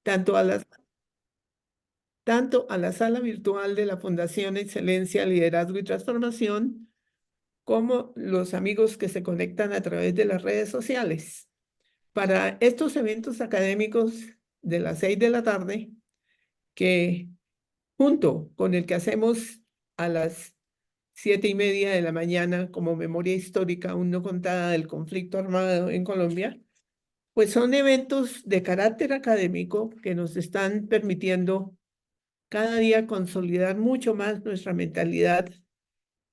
tanto a la, tanto a la sala virtual de la Fundación Excelencia, Liderazgo y Transformación, como los amigos que se conectan a través de las redes sociales. Para estos eventos académicos de las 6 de la tarde, que junto con el que hacemos a las 7:30 de la mañana como memoria histórica aún no contada del conflicto armado en Colombia, pues son eventos de carácter académico que nos están permitiendo cada día consolidar mucho más nuestra mentalidad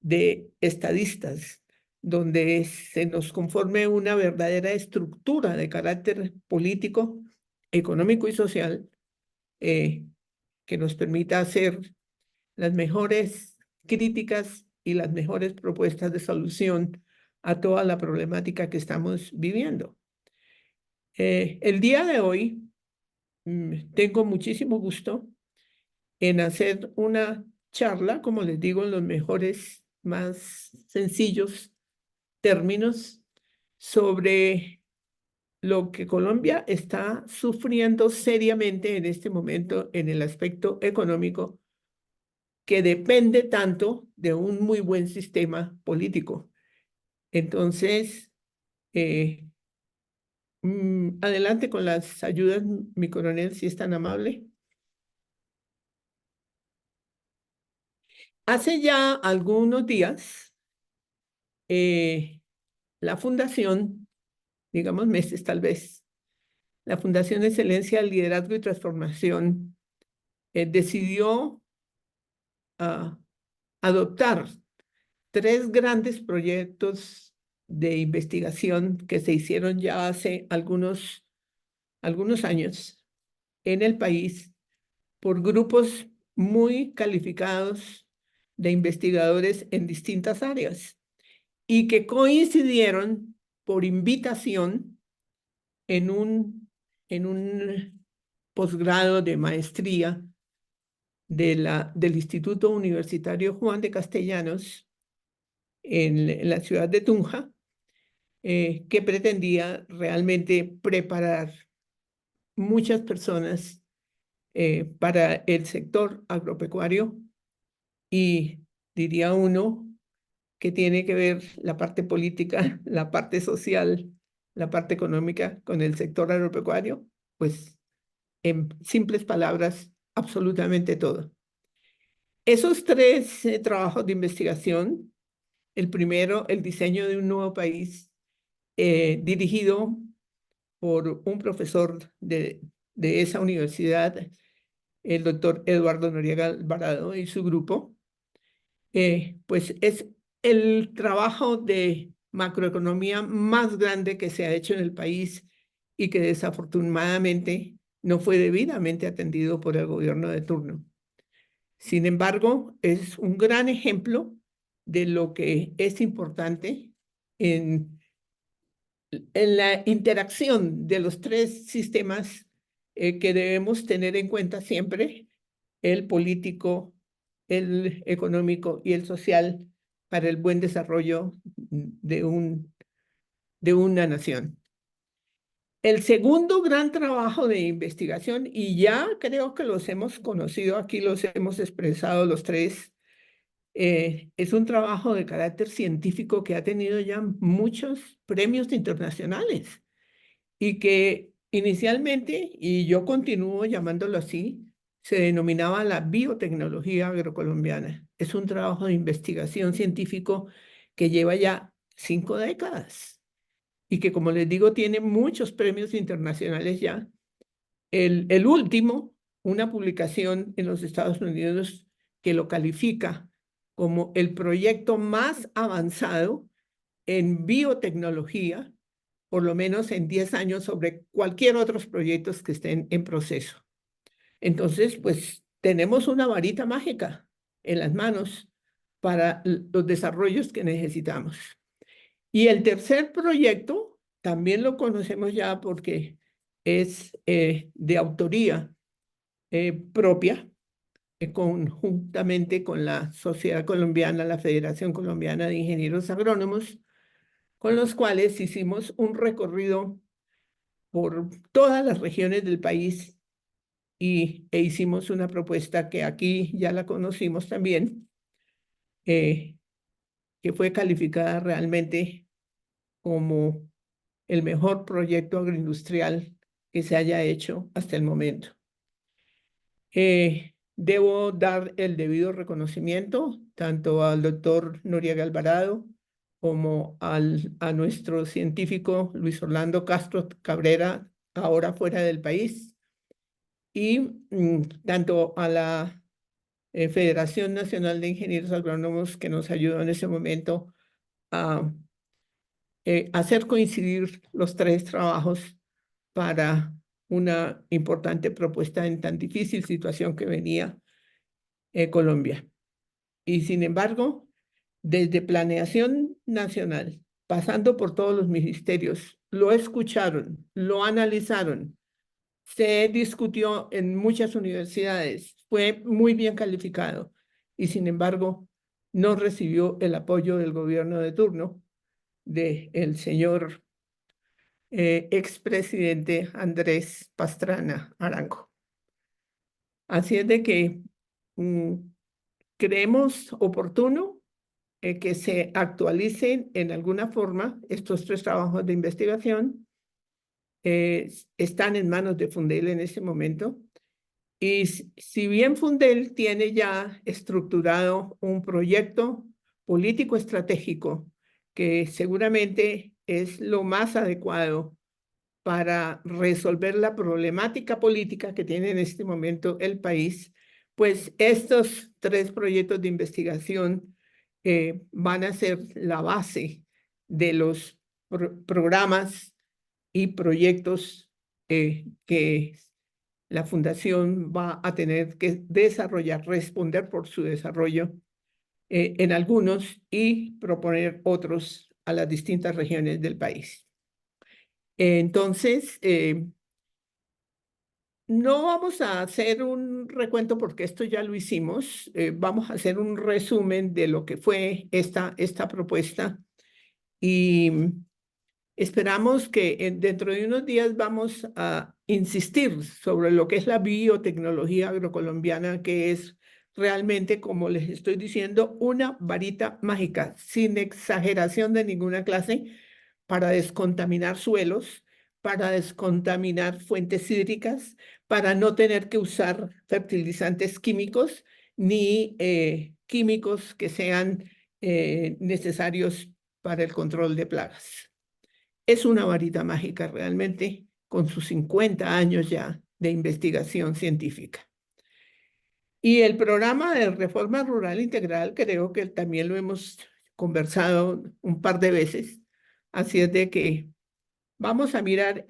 de estadistas, donde se nos conforme una verdadera estructura de carácter político, económico y social, eh, que nos permita hacer las mejores críticas y las mejores propuestas de solución a toda la problemática que estamos viviendo. El día de hoy tengo muchísimo gusto en hacer una charla, como les digo, en los mejores, más sencillos términos sobre lo que Colombia está sufriendo seriamente en este momento en el aspecto económico, que depende tanto de un muy buen sistema político. Entonces, eh, adelante con las ayudas, mi coronel, si es tan amable. Hace ya algunos días, la fundación, digamos meses tal vez, la Fundación Excelencia, Liderazgo y Transformación decidió ah, adoptar 3 grandes proyectos de investigación que se hicieron ya hace algunos años en el país por grupos muy calificados de investigadores en distintas áreas y que coincidieron por invitación en un posgrado de maestría del Instituto Universitario Juan de Castellanos en la ciudad de Tunja, que pretendía realmente preparar muchas personas para el sector agropecuario y diría uno que tiene que ver la parte política, la parte social, la parte económica con el sector agropecuario, pues en simples palabras, absolutamente todo. Esos 3 trabajos de investigación, el primero, el diseño de un nuevo país, dirigido por un profesor de esa universidad, el doctor Eduardo Noriega Alvarado y su grupo, pues es el trabajo de macroeconomía más grande que se ha hecho en el país y que desafortunadamente no fue debidamente atendido por el gobierno de turno. Sin embargo, es un gran ejemplo de lo que es importante en, en la interacción de los 3 sistemas que debemos tener en cuenta siempre: el político, el económico y el social, para el buen desarrollo de una nación. El segundo gran trabajo de investigación, y ya creo que los hemos conocido aquí, los hemos expresado los 3, es un trabajo de carácter científico que ha tenido ya muchos premios internacionales y que inicialmente, y yo continúo llamándolo así, se denominaba la biotecnología agrocolombiana. Es un trabajo de investigación científico que lleva ya 5 décadas y que, como les digo, tiene muchos premios internacionales ya. El último, una publicación en los Estados Unidos que lo califica como el proyecto más avanzado en biotecnología, por lo menos en 10 años, sobre cualquier otros proyectos que estén en proceso. Entonces, pues tenemos una varita mágica en las manos para los desarrollos que necesitamos. Y el tercer proyecto también lo conocemos ya porque es de autoría propia, conjuntamente con la Sociedad Colombiana, la Federación Colombiana de Ingenieros Agrónomos, con los cuales hicimos un recorrido por todas las regiones del país e hicimos una propuesta que aquí ya la conocimos también, que fue calificada realmente como el mejor proyecto agroindustrial que se haya hecho hasta el momento. Debo dar el debido reconocimiento tanto al doctor Noriega Alvarado como a nuestro científico Luis Orlando Castro Cabrera, ahora fuera del país, y tanto a la Federación Nacional de Ingenieros Agrónomos, que nos ayudó en ese momento a hacer coincidir los tres trabajos para una importante propuesta en tan difícil situación que venía Colombia. Y sin embargo, desde Planeación Nacional, pasando por todos los ministerios, lo escucharon, lo analizaron, se discutió en muchas universidades, fue muy bien calificado y sin embargo no recibió el apoyo del gobierno de turno del señor expresidente Andrés Pastrana Arango. Así es de que creemos oportuno que se actualicen en alguna forma estos tres trabajos de investigación. Están en manos de Fundel en este momento. Y si bien Fundel tiene ya estructurado un proyecto político estratégico que seguramente es lo más adecuado para resolver la problemática política que tiene en este momento el país, pues estos tres proyectos de investigación van a ser la base de los programas y proyectos que la Fundación va a tener que desarrollar, responder por su desarrollo en algunos y proponer otros a las distintas regiones del país. Entonces, no vamos a hacer un recuento porque esto ya lo hicimos. Vamos a hacer un resumen de lo que fue esta propuesta y esperamos que dentro de unos días vamos a insistir sobre lo que es la biotecnología agrocolombiana, que es realmente, como les estoy diciendo, una varita mágica, sin exageración de ninguna clase, para descontaminar suelos, para descontaminar fuentes hídricas, para no tener que usar fertilizantes químicos ni químicos que sean necesarios para el control de plagas. Es una varita mágica realmente, con sus 50 años ya de investigación científica. Y el programa de reforma rural integral, creo que también lo hemos conversado un par de veces, así es de que vamos a mirar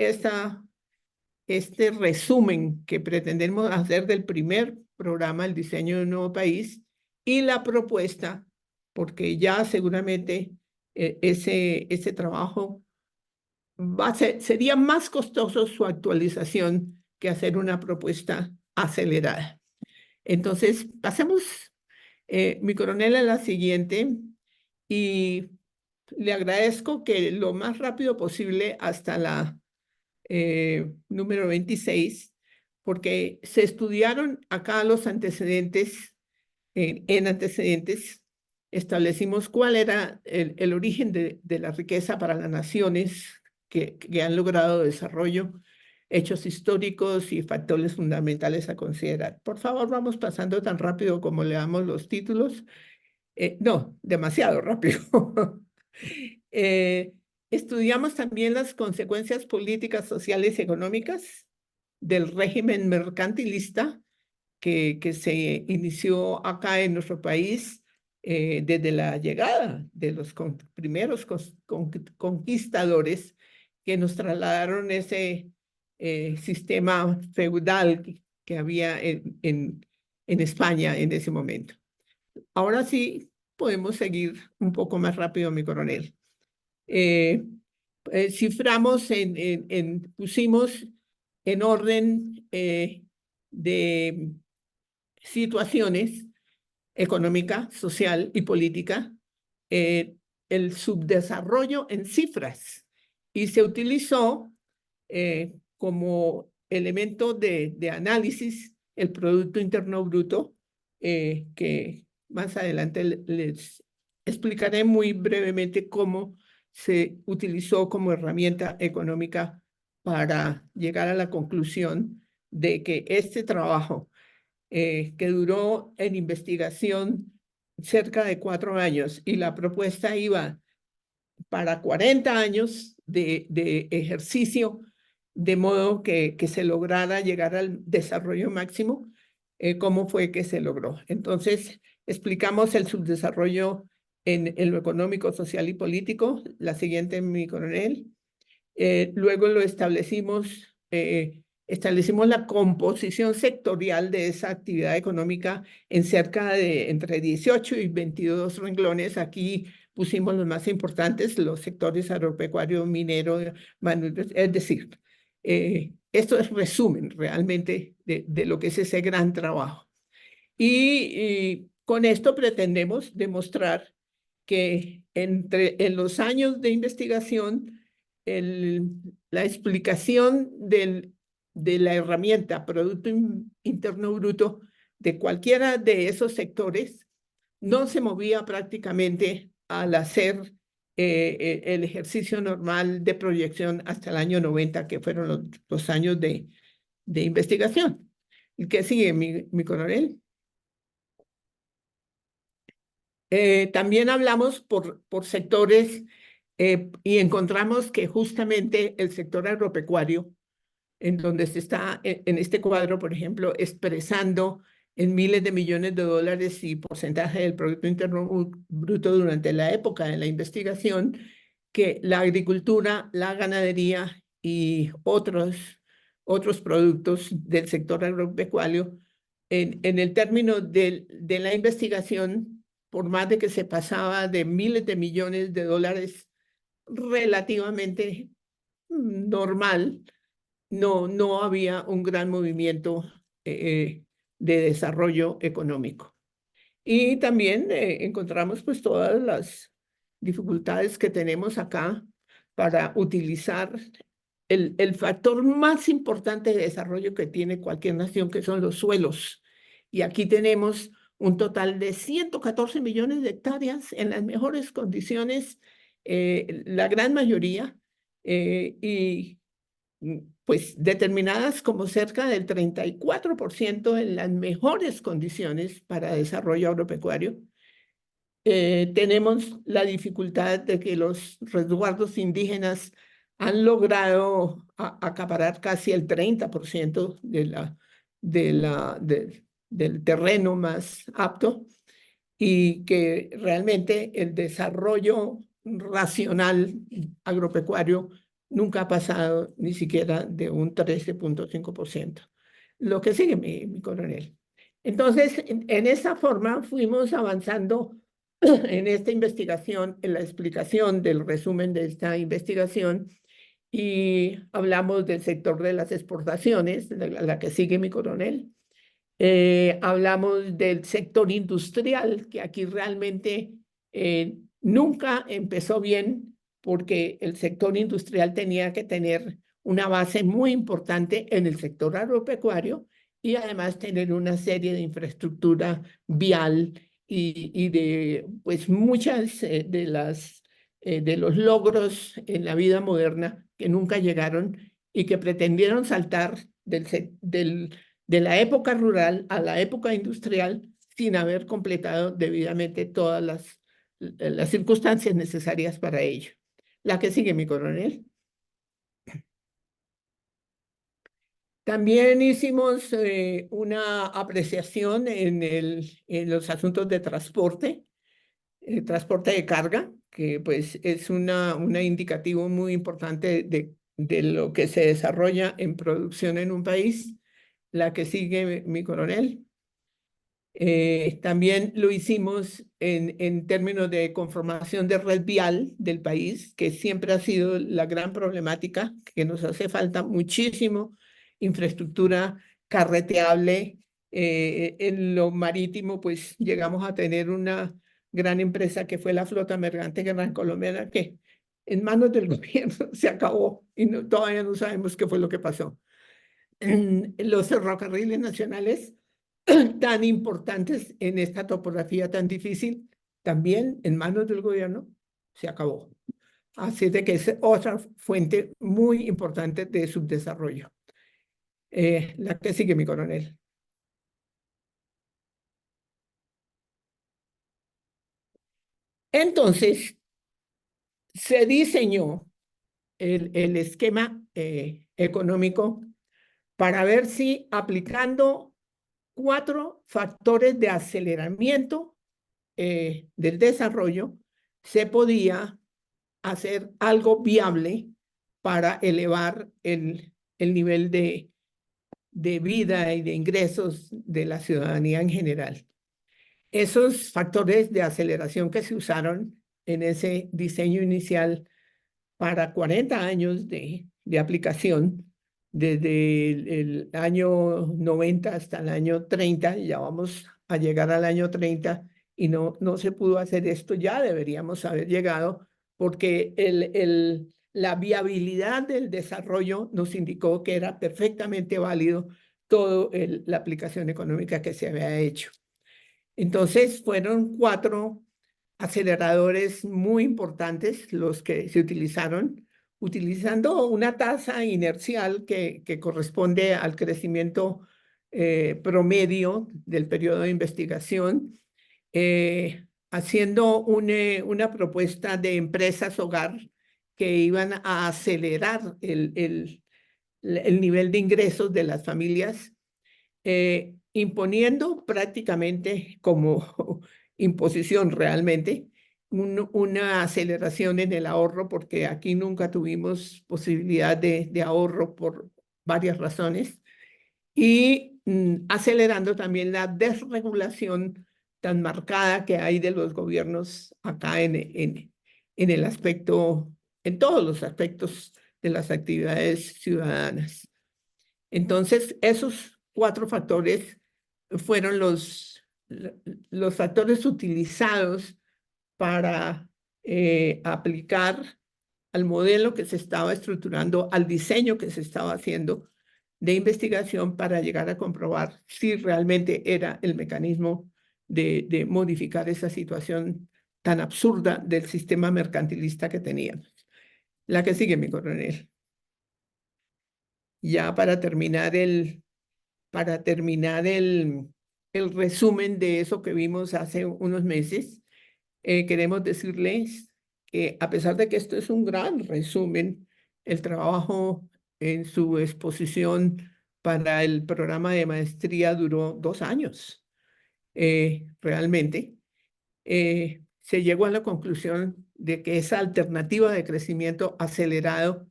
este resumen que pretendemos hacer del primer programa, el diseño de un nuevo país, y la propuesta, porque ya seguramente ese trabajo sería más costoso su actualización que hacer una propuesta acelerada. Entonces, pasemos, mi coronel, a la siguiente, y le agradezco que lo más rápido posible hasta la número 26, porque se estudiaron acá los antecedentes, en antecedentes, establecimos cuál era el origen de la riqueza para las naciones que han logrado desarrollo, hechos históricos y factores fundamentales a considerar. Por favor, vamos pasando tan rápido como leamos los títulos. No, demasiado rápido. Estudiamos también las consecuencias políticas, sociales y económicas del régimen mercantilista que se inició acá en nuestro país desde la llegada de los primeros conquistadores que nos trasladaron ese sistema feudal que había en España en ese momento. Ahora sí podemos seguir un poco más rápido, mi coronel. Ciframos, pusimos en orden de situaciones económica, social y política, el subdesarrollo en cifras y se utilizó como elemento de análisis, el Producto Interno Bruto, que más adelante les explicaré muy brevemente cómo se utilizó como herramienta económica para llegar a la conclusión de que este trabajo, que duró en investigación cerca de 4 años, y la propuesta iba para 40 años de ejercicio, de modo que se lograra llegar al desarrollo máximo. ¿Cómo fue que se logró? Entonces, explicamos el subdesarrollo en lo económico, social y político. La siguiente, mi coronel. Luego lo establecimos la composición sectorial de esa actividad económica en cerca de entre 18 y 22 renglones. Aquí pusimos los más importantes, los sectores agropecuario, minero, es decir, esto es resumen realmente de lo que es ese gran trabajo. Y con esto pretendemos demostrar que en los años de investigación, la explicación de la herramienta Producto Interno Bruto de cualquiera de esos sectores no se movía prácticamente al hacer el ejercicio normal de proyección hasta el año 90, que fueron los años de investigación. ¿Qué sigue, mi coronel? También hablamos por sectores, y encontramos que justamente el sector agropecuario, en donde se está en este cuadro, por ejemplo, expresando en miles de millones de dólares y porcentaje del Producto Interno Bruto durante la época de la investigación, que la agricultura, la ganadería y otros productos del sector agropecuario, en el término de la investigación, por más de que se pasaba de miles de millones de dólares relativamente normal, no había un gran movimiento de desarrollo económico. Y también encontramos pues todas las dificultades que tenemos acá para utilizar el factor más importante de desarrollo que tiene cualquier nación, que son los suelos. Y aquí tenemos un total de 114 millones de hectáreas en las mejores condiciones, la gran mayoría, y pues determinadas como cerca del 34% en las mejores condiciones para desarrollo agropecuario. Tenemos la dificultad de que los resguardos indígenas han logrado acaparar casi el 30% del terreno más apto, y que realmente el desarrollo racional agropecuario nunca ha pasado ni siquiera de un 13,5%. Lo que sigue, mi coronel. Entonces, en esa forma fuimos avanzando en esta investigación, en la explicación del resumen de esta investigación, y hablamos del sector de las exportaciones, la que sigue, mi coronel. Hablamos del sector industrial, que aquí realmente nunca empezó bien, porque el sector industrial tenía que tener una base muy importante en el sector agropecuario, y además tener una serie de infraestructura vial y de pues muchas de los logros en la vida moderna que nunca llegaron y que pretendieron saltar de la época rural a la época industrial sin haber completado debidamente todas las circunstancias necesarias para ello. La que sigue, mi coronel. También hicimos una apreciación en los asuntos de transporte, transporte de carga, que pues es un indicativo muy importante de lo que se desarrolla en producción en un país. La que sigue, mi coronel. También lo hicimos en términos de conformación de red vial del país, que siempre ha sido la gran problemática, que nos hace falta muchísimo infraestructura carreteable. En lo marítimo, pues llegamos a tener una gran empresa que fue la Flota Mercante Gran Colombiana, que en manos del gobierno se acabó y todavía no sabemos qué fue lo que pasó. los ferrocarriles nacionales tan importantes en esta topografía tan difícil, también en manos del gobierno, se acabó. Así de que es otra fuente muy importante de subdesarrollo. La que sigue, mi coronel. Entonces, se diseñó el esquema económico para ver si aplicando 4 factores de aceleramiento del desarrollo se podía hacer algo viable para elevar el nivel de vida y de ingresos de la ciudadanía en general. Esos factores de aceleración que se usaron en ese diseño inicial para 40 años de aplicación, desde el año 90 hasta el año 30, ya vamos a llegar al año 30 y no se pudo hacer esto, ya deberíamos haber llegado, porque la viabilidad del desarrollo nos indicó que era perfectamente válido toda la aplicación económica que se había hecho. Entonces fueron 4 aceleradores muy importantes los que se utilizaron, utilizando una tasa inercial que corresponde al crecimiento promedio del periodo de investigación, haciendo una propuesta de empresas hogar que iban a acelerar el nivel de ingresos de las familias, imponiendo prácticamente como imposición realmente una aceleración en el ahorro, porque aquí nunca tuvimos posibilidad de ahorro por varias razones, y acelerando también la desregulación tan marcada que hay de los gobiernos acá en el aspecto, en todos los aspectos de las actividades ciudadanas. Entonces, esos 4 factores fueron los factores utilizados para aplicar al modelo que se estaba estructurando, al diseño que se estaba haciendo de investigación para llegar a comprobar si realmente era el mecanismo de modificar esa situación tan absurda del sistema mercantilista que teníamos. La que sigue, mi coronel. Ya para terminar el resumen de eso que vimos hace unos meses, queremos decirles que a pesar de que esto es un gran resumen, el trabajo en su exposición para el programa de maestría duró 2 años. Realmente, se llegó a la conclusión de que esa alternativa de crecimiento acelerado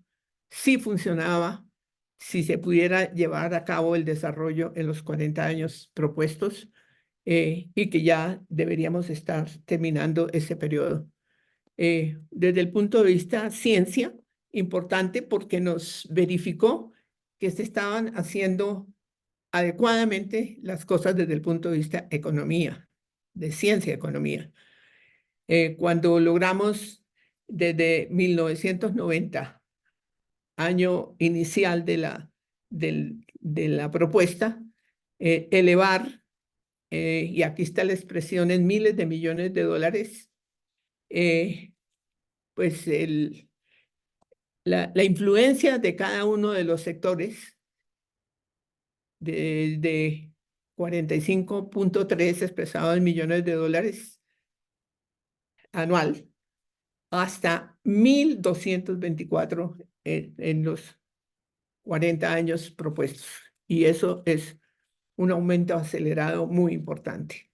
sí funcionaba si se pudiera llevar a cabo el desarrollo en los 40 años propuestos, y que ya deberíamos estar terminando ese periodo. Desde el punto de vista ciencia, importante porque nos verificó que se estaban haciendo adecuadamente las cosas desde el punto de vista economía, de ciencia economía. Cuando logramos desde 1990, año inicial de la propuesta, elevar, y aquí está la expresión, en miles de millones de dólares, pues la influencia de cada uno de los sectores, de 45.3 expresado en millones de dólares anual, hasta 1.224 en los 40 años propuestos. Y eso es un aumento acelerado muy importante.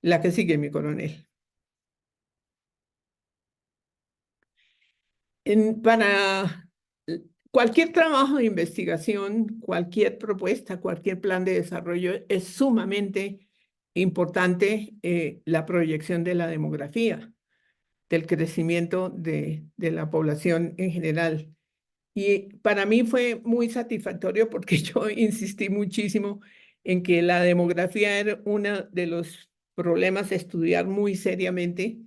La que sigue, mi coronel. Para cualquier trabajo de investigación, cualquier propuesta, cualquier plan de desarrollo, es sumamente importante la proyección de la demografía, del crecimiento de la población en general. Y para mí fue muy satisfactorio porque yo insistí muchísimo en que la demografía era uno de los problemas a estudiar muy seriamente.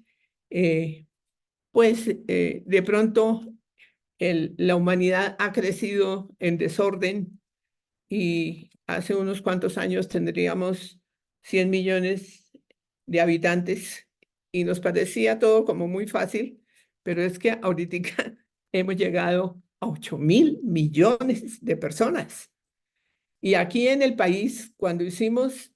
Pues de pronto la humanidad ha crecido en desorden, y hace unos cuantos años tendríamos 100 millones de habitantes y nos parecía todo como muy fácil, pero es que ahorita hemos llegado a 8.000 millones de personas. Y aquí en el país, cuando hicimos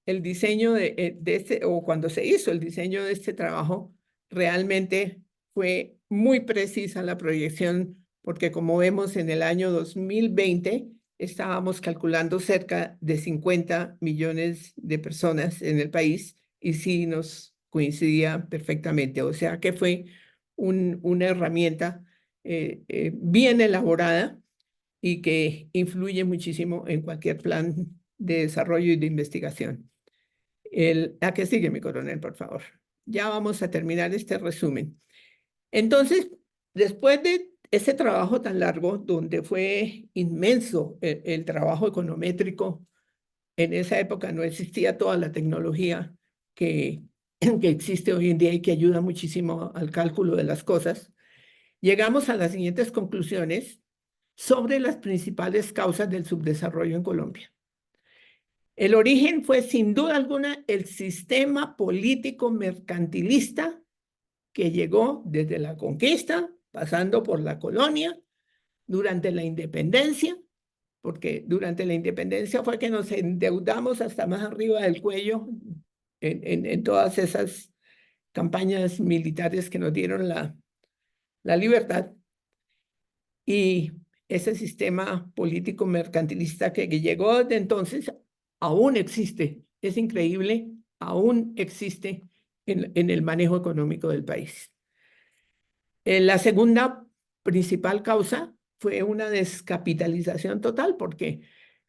el diseño de este, o cuando se hizo el diseño de este trabajo, realmente fue muy precisa la proyección, porque como vemos en el año 2020 estábamos calculando cerca de 50 millones de personas en el país y sí nos coincidía perfectamente. O sea que fue una herramienta bien elaborada y que influye muchísimo en cualquier plan de desarrollo y de investigación. ¿A qué sigue, mi coronel, por favor? Ya vamos a terminar este resumen. Entonces, después de ese trabajo tan largo, donde fue inmenso el trabajo econométrico, en esa época no existía toda la tecnología que, que existe hoy en día y que ayuda muchísimo al cálculo de las cosas, llegamos a las siguientes conclusiones sobre las principales causas del subdesarrollo en Colombia. El origen fue sin duda alguna el sistema político mercantilista que llegó desde la conquista, pasando por la colonia, durante la independencia, porque durante la independencia fue que nos endeudamos hasta más arriba del cuello en todas esas campañas militares que nos dieron la libertad. Y ese sistema político mercantilista que llegó desde entonces aún existe. Es increíble, aún existe en el manejo económico del país. La segunda principal causa fue una descapitalización total, porque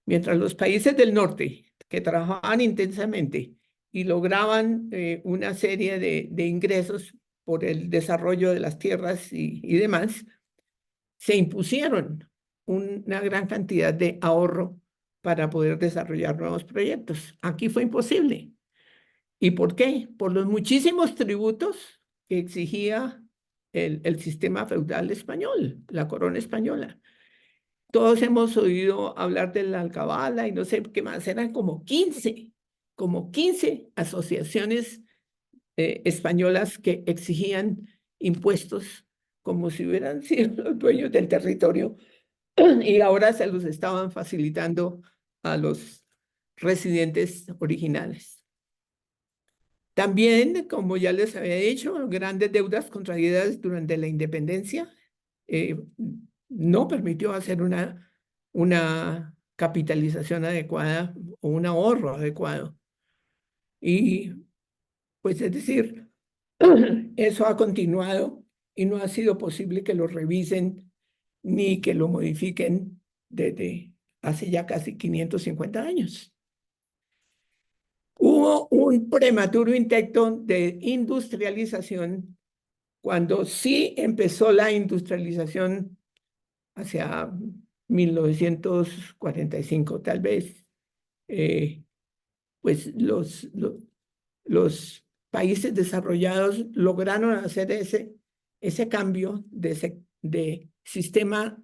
mientras los países del norte, que trabajaban intensamente y lograban una serie de ingresos por el desarrollo de las tierras y demás, se impusieron una gran cantidad de ahorro para poder desarrollar nuevos proyectos. Aquí fue imposible. ¿Y por qué? Por los muchísimos tributos que exigía el sistema feudal español, la corona española. Todos hemos oído hablar de la alcabala y no sé qué más, eran como 15 asociaciones españolas que exigían impuestos como si hubieran sido los dueños del territorio y ahora se los estaban facilitando a los residentes originales. También, como ya les había dicho, grandes deudas contraídas durante la independencia eh, no permitió hacer una capitalización adecuada o un ahorro adecuado. Y pues es decir, eso ha continuado y no ha sido posible que lo revisen ni que lo modifiquen desde hace ya casi 550 años. Hubo un prematuro intento de industrialización cuando sí empezó la industrialización hacia 1945, tal vez, pues los países desarrollados lograron hacer ese cambio de sistema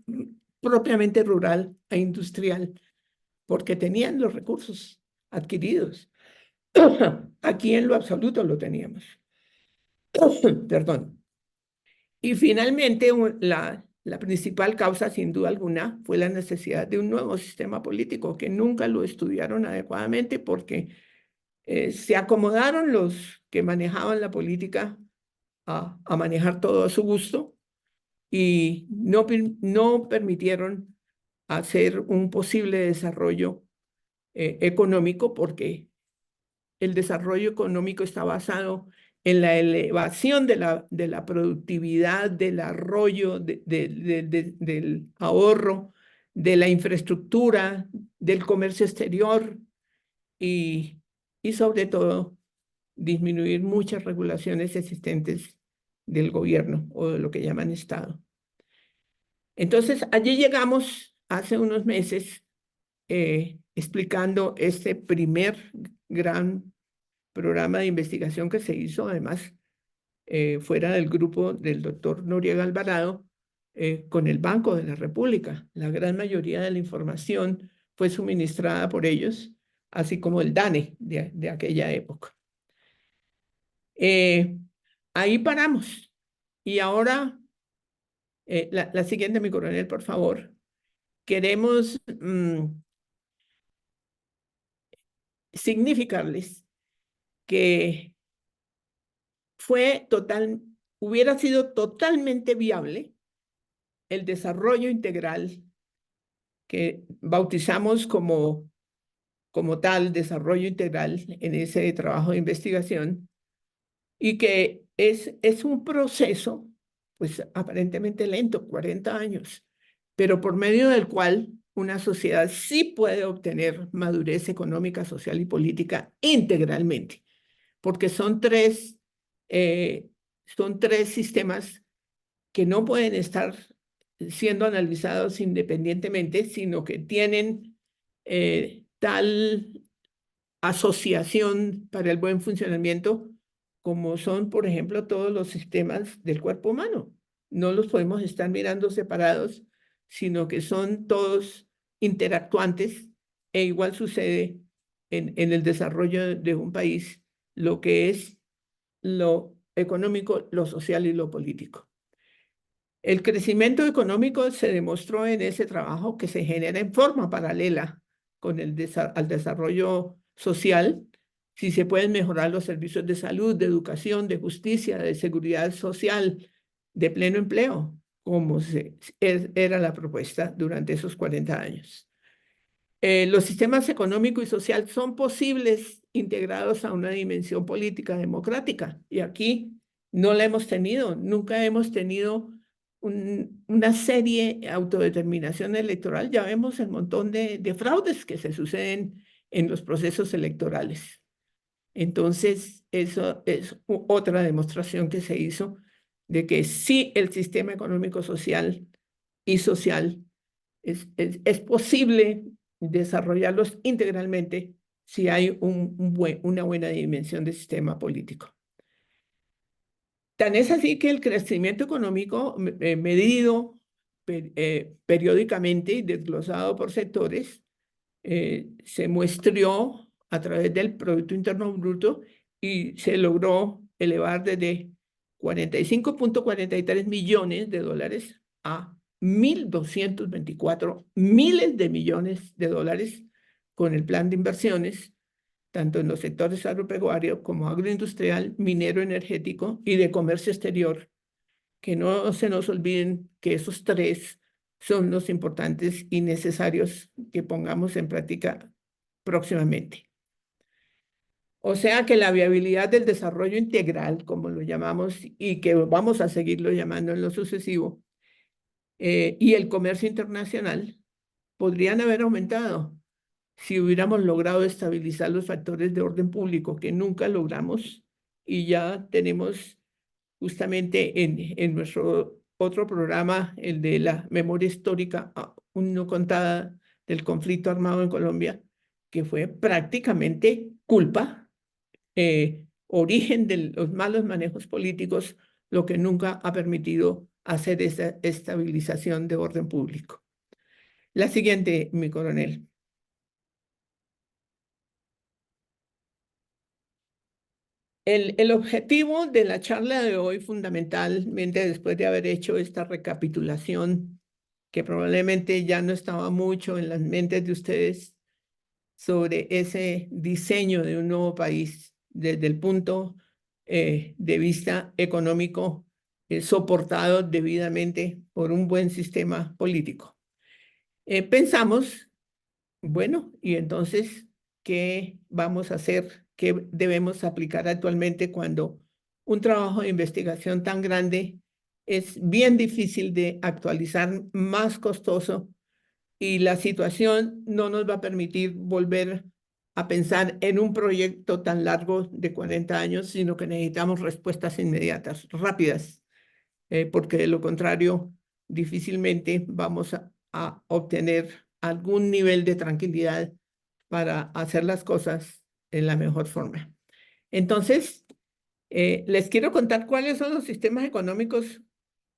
propiamente rural a industrial, porque tenían los recursos adquiridos. Aquí en lo absoluto lo teníamos. Perdón. Y finalmente, la principal causa, sin duda alguna, fue la necesidad de un nuevo sistema político, que nunca lo estudiaron adecuadamente porque se acomodaron los que manejaban la política a manejar todo a su gusto y no permitieron hacer un posible desarrollo económico, porque el desarrollo económico está basado en la elevación de la productividad, del arroyo, del ahorro, de la infraestructura, del comercio exterior y, y sobre todo disminuir muchas regulaciones existentes del gobierno o de lo que llaman Estado. Entonces, allí llegamos hace unos meses explicando este primer gran programa de investigación que se hizo, además, fuera del grupo del doctor Noriega Alvarado, con el Banco de la República. La gran mayoría de la información fue suministrada por ellos, así como el DANE de aquella época. Ahí paramos. Y ahora, la siguiente, mi coronel, por favor. Queremos significarles que hubiera sido totalmente viable el desarrollo integral que bautizamos como tal, desarrollo integral en ese trabajo de investigación, y que es un proceso, pues aparentemente lento, 40 años, pero por medio del cual una sociedad sí puede obtener madurez económica, social y política integralmente, porque son tres sistemas que no pueden estar siendo analizados independientemente, sino que tienen tal asociación para el buen funcionamiento como son, por ejemplo, todos los sistemas del cuerpo humano. No los podemos estar mirando separados, sino que son todos interactuantes, e igual sucede en el desarrollo de un país, lo que es lo económico, lo social y lo político. El crecimiento económico se demostró en ese trabajo que se genera en forma paralela con al desarrollo social, si se pueden mejorar los servicios de salud, de educación, de justicia, de seguridad social, de pleno empleo, como era la propuesta durante esos 40 años. Los sistemas económico y social son posibles integrados a una dimensión política democrática, y aquí no la hemos tenido, nunca hemos tenido una serie de autodeterminación electoral. Ya vemos el montón de fraudes que se suceden en los procesos electorales. Entonces, eso es otra demostración que se hizo de que sí, el sistema económico social y social es posible desarrollarlos integralmente si hay una buena dimensión del sistema político. Tan es así que el crecimiento económico medido periódicamente y desglosado por sectores se muestró a través del Producto Interno Bruto y se logró elevar desde 45.43 millones de dólares a 1.224 miles de millones de dólares con el plan de inversiones, tanto en los sectores agropecuario como agroindustrial, minero, energético y de comercio exterior. Que no se nos olviden que esos tres son los importantes y necesarios que pongamos en práctica próximamente. O sea que la viabilidad del desarrollo integral, como lo llamamos, y que vamos a seguirlo llamando en lo sucesivo, y el comercio internacional podrían haber aumentado si hubiéramos logrado estabilizar los factores de orden público, que nunca logramos, y ya tenemos justamente en nuestro otro programa, el de la memoria histórica no contada del conflicto armado en Colombia, que fue prácticamente culpa, origen de los malos manejos políticos, lo que nunca ha permitido hacer esa estabilización de orden público. La siguiente, mi coronel. El objetivo de la charla de hoy, fundamentalmente después de haber hecho esta recapitulación, que probablemente ya no estaba mucho en las mentes de ustedes, sobre ese diseño de un nuevo país desde el punto de vista económico, soportado debidamente por un buen sistema político. Pensamos, bueno, y entonces, ¿qué vamos a hacer? ¿Qué debemos aplicar actualmente cuando un trabajo de investigación tan grande es bien difícil de actualizar, más costoso, y la situación no nos va a permitir volver a pensar en un proyecto tan largo de 40 años, sino que necesitamos respuestas inmediatas, rápidas, porque de lo contrario, difícilmente vamos a obtener algún nivel de tranquilidad para hacer las cosas en la mejor forma. Entonces, les quiero contar cuáles son los sistemas económicos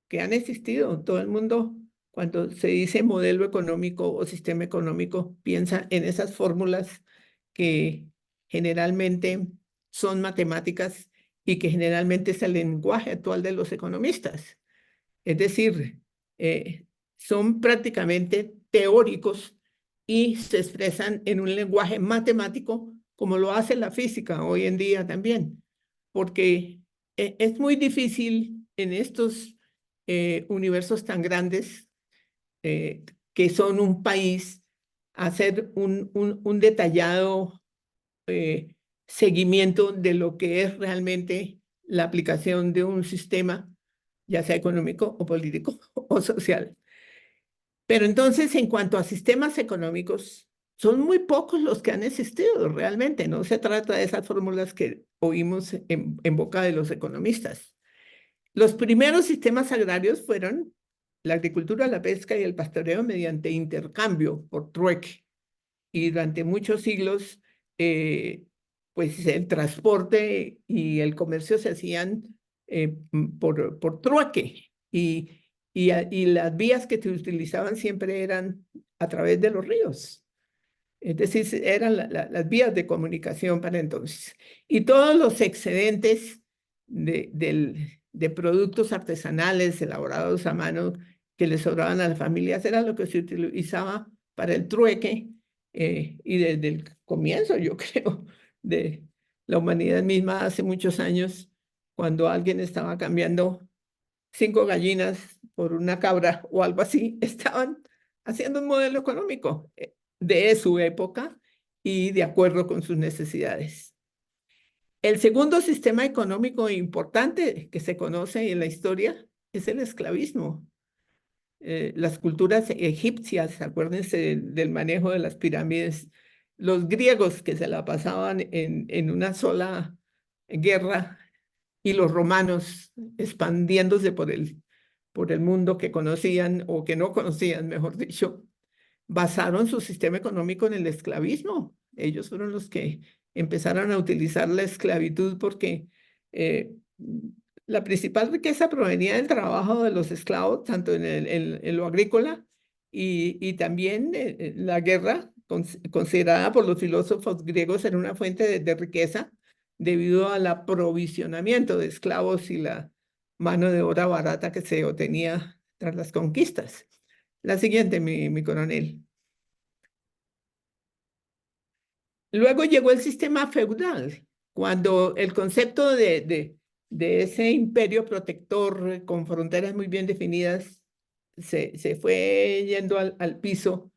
que han existido. Todo el mundo cuando se dice modelo económico o sistema económico, piensa en esas fórmulas que generalmente son matemáticas y que generalmente es el lenguaje actual de los economistas. Es decir, son prácticamente teóricos y se expresan en un lenguaje matemático como lo hace la física hoy en día también, porque es muy difícil en estos universos tan grandes que son un país hacer un detallado eh, seguimiento de lo que es realmente la aplicación de un sistema, ya sea económico o político o social. Pero entonces, en cuanto a sistemas económicos, son muy pocos los que han existido realmente. No se trata de esas fórmulas que oímos en boca de los economistas. Los primeros sistemas agrarios fueron la agricultura, la pesca y el pastoreo mediante intercambio por trueque. Y durante muchos siglos, eh, pues el transporte y el comercio se hacían por trueque. Y las vías que se utilizaban siempre eran a través de los ríos. Es decir, eran las vías de comunicación para entonces. Y todos los excedentes de productos artesanales elaborados a mano que les sobraban a las familias era lo que se utilizaba para el trueque. Y desde el comienzo, yo creo, de la humanidad misma, hace muchos años, cuando alguien estaba cambiando 5 gallinas por una cabra o algo así, estaban haciendo un modelo económico de su época y de acuerdo con sus necesidades. El segundo sistema económico importante que se conoce en la historia es el esclavismo. Las culturas egipcias, acuérdense del manejo de las pirámides, los griegos que se la pasaban en una sola guerra y los romanos expandiéndose por el mundo que conocían o que no conocían, mejor dicho, basaron su sistema económico en el esclavismo. Ellos fueron los que empezaron a utilizar la esclavitud porque eh, la principal riqueza provenía del trabajo de los esclavos, tanto en lo agrícola y también la guerra, considerada por los filósofos griegos, era una fuente de riqueza debido al aprovisionamiento de esclavos y la mano de obra barata que se obtenía tras las conquistas. La siguiente, mi coronel. Luego llegó el sistema feudal, cuando el concepto de ese imperio protector con fronteras muy bien definidas se fue yendo al piso.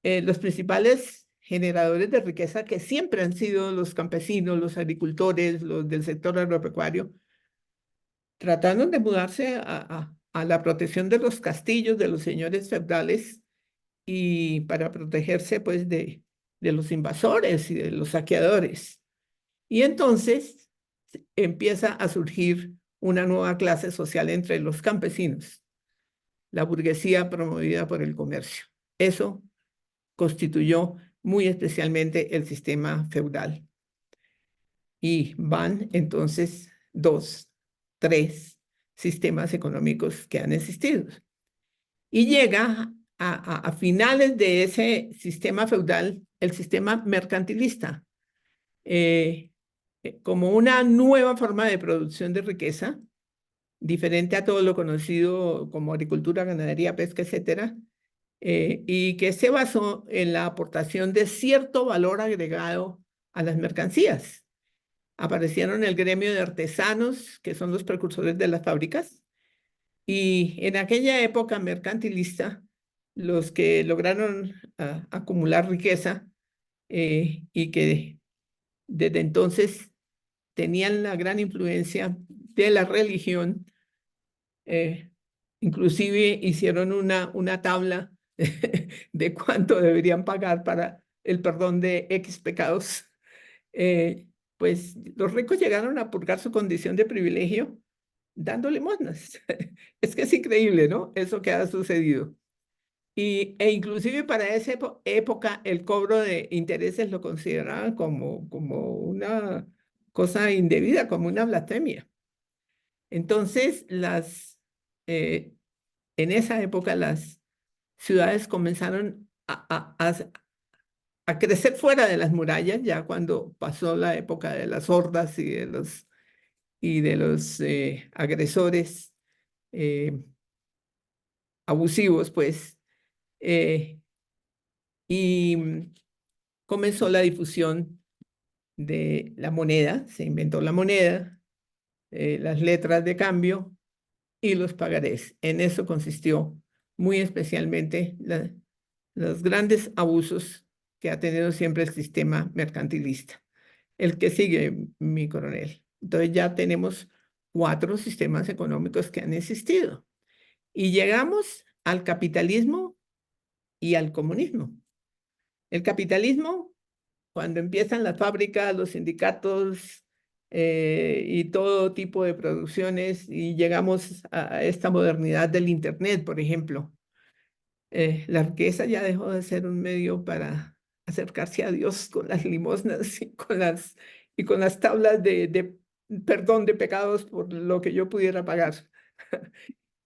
Los principales generadores de riqueza, que siempre han sido los campesinos, los agricultores, los del sector agropecuario, trataron de mudarse a la protección de los castillos, de los señores feudales, y para protegerse pues de los invasores y de los saqueadores. Y entonces empieza a surgir una nueva clase social entre los campesinos, la burguesía promovida por el comercio. Eso constituyó muy especialmente el sistema feudal. Y van entonces 2, 3 sistemas económicos que han existido. Y llega a finales de ese sistema feudal el sistema mercantilista, como una nueva forma de producción de riqueza, diferente a todo lo conocido como agricultura, ganadería, pesca, etcétera, y que se basó en la aportación de cierto valor agregado a las mercancías. Aparecieron el gremio de artesanos, que son los precursores de las fábricas, y en aquella época mercantilista, los que lograron acumular riqueza y que desde entonces tenían la gran influencia de la religión, eh, inclusive hicieron una tabla de cuánto deberían pagar para el perdón de X pecados. Pues los ricos llegaron a purgar su condición de privilegio dando limosnas. Es que es increíble, ¿no? Eso que ha sucedido. E inclusive para esa época el cobro de intereses lo consideraban como una cosa indebida, como una blasfemia. Entonces, en esa época ciudades comenzaron a crecer fuera de las murallas, ya cuando pasó la época de las hordas y de los agresores eh, abusivos, pues, eh, y comenzó la difusión de la moneda, se inventó la moneda, las letras de cambio y los pagarés. En eso consistió muy especialmente los grandes abusos que ha tenido siempre el sistema mercantilista. El que sigue, mi coronel. Entonces ya tenemos 4 sistemas económicos que han existido y llegamos al capitalismo y al comunismo. El capitalismo, cuando empiezan las fábricas, los sindicatos y todo tipo de producciones y llegamos a esta modernidad del Internet, por ejemplo, la riqueza ya dejó de ser un medio para acercarse a Dios con las limosnas y con las tablas de perdón de pecados por lo que yo pudiera pagar.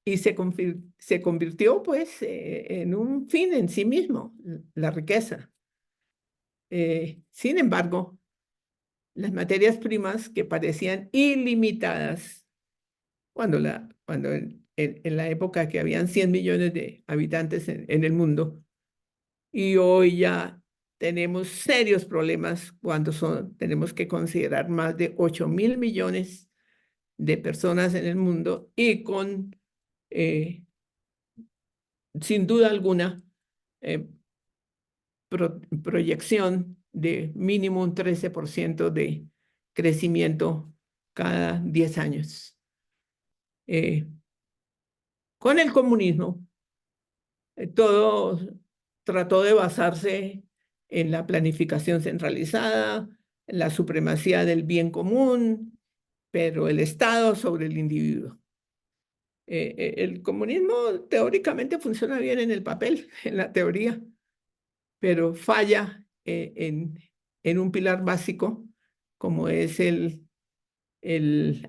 Y se convirtió pues en un fin en sí mismo, la riqueza. Sin embargo, las materias primas que parecían ilimitadas cuando en la época que habían 100 millones de habitantes en el mundo, y hoy ya tenemos serios problemas cuando tenemos que considerar más de 8.000 millones de personas en el mundo y con, eh, sin duda alguna, eh, proyección de mínimo un 13% de crecimiento cada 10 años. Eh, con el comunismo, todo trató de basarse en la planificación centralizada, la supremacía del bien común, pero el Estado sobre el individuo. El comunismo teóricamente funciona bien en el papel, en la teoría, pero falla en un pilar básico como es el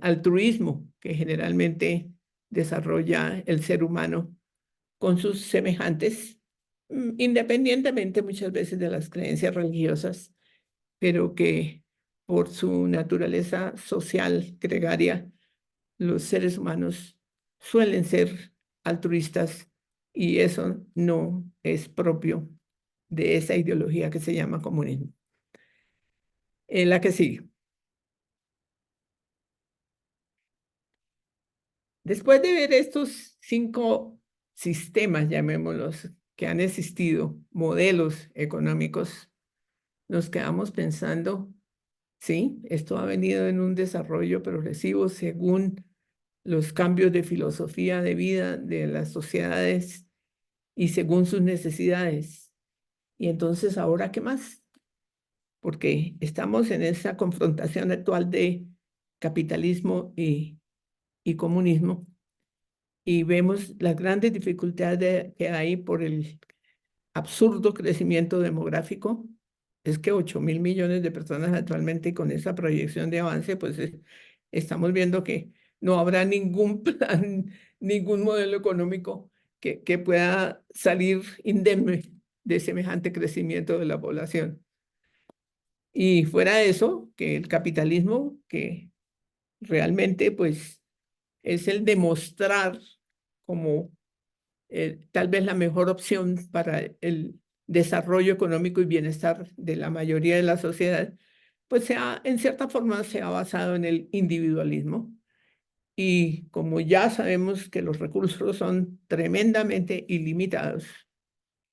altruismo que generalmente desarrolla el ser humano con sus semejantes, independientemente muchas veces de las creencias religiosas, pero que por su naturaleza social, gregaria, los seres humanos suelen ser altruistas y eso no es propio de esa ideología que se llama comunismo. La que sigue. Después de ver estos 5 sistemas, llamémoslos, que han existido, modelos económicos, nos quedamos pensando, sí, esto ha venido en un desarrollo progresivo según los cambios de filosofía de vida de las sociedades y según sus necesidades. Y entonces, ¿ahora qué más? Porque estamos en esa confrontación actual de capitalismo y comunismo y vemos las grandes dificultades que hay por el absurdo crecimiento demográfico. Es que 8.000 millones de personas actualmente y con esa proyección de avance, pues estamos viendo que no habrá ningún plan, ningún modelo económico que pueda salir indemne de semejante crecimiento de la población. Y fuera de eso, que el capitalismo, que realmente pues es el demostrar como tal vez la mejor opción para el desarrollo económico y bienestar de la mayoría de la sociedad, pues en cierta forma se ha basado en el individualismo. Y como ya sabemos que los recursos son tremendamente ilimitados,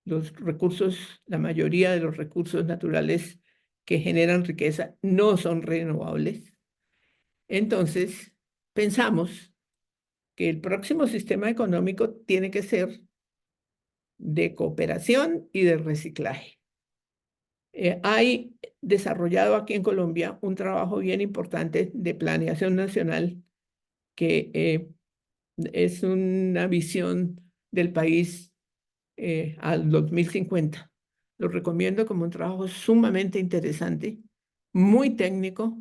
los recursos, la mayoría de los recursos naturales que generan riqueza no son renovables, entonces pensamos que el próximo sistema económico tiene que ser de cooperación y de reciclaje. Hay desarrollado aquí en Colombia un trabajo bien importante de planeación nacional que es una visión del país al 2050. Lo recomiendo como un trabajo sumamente interesante, muy técnico,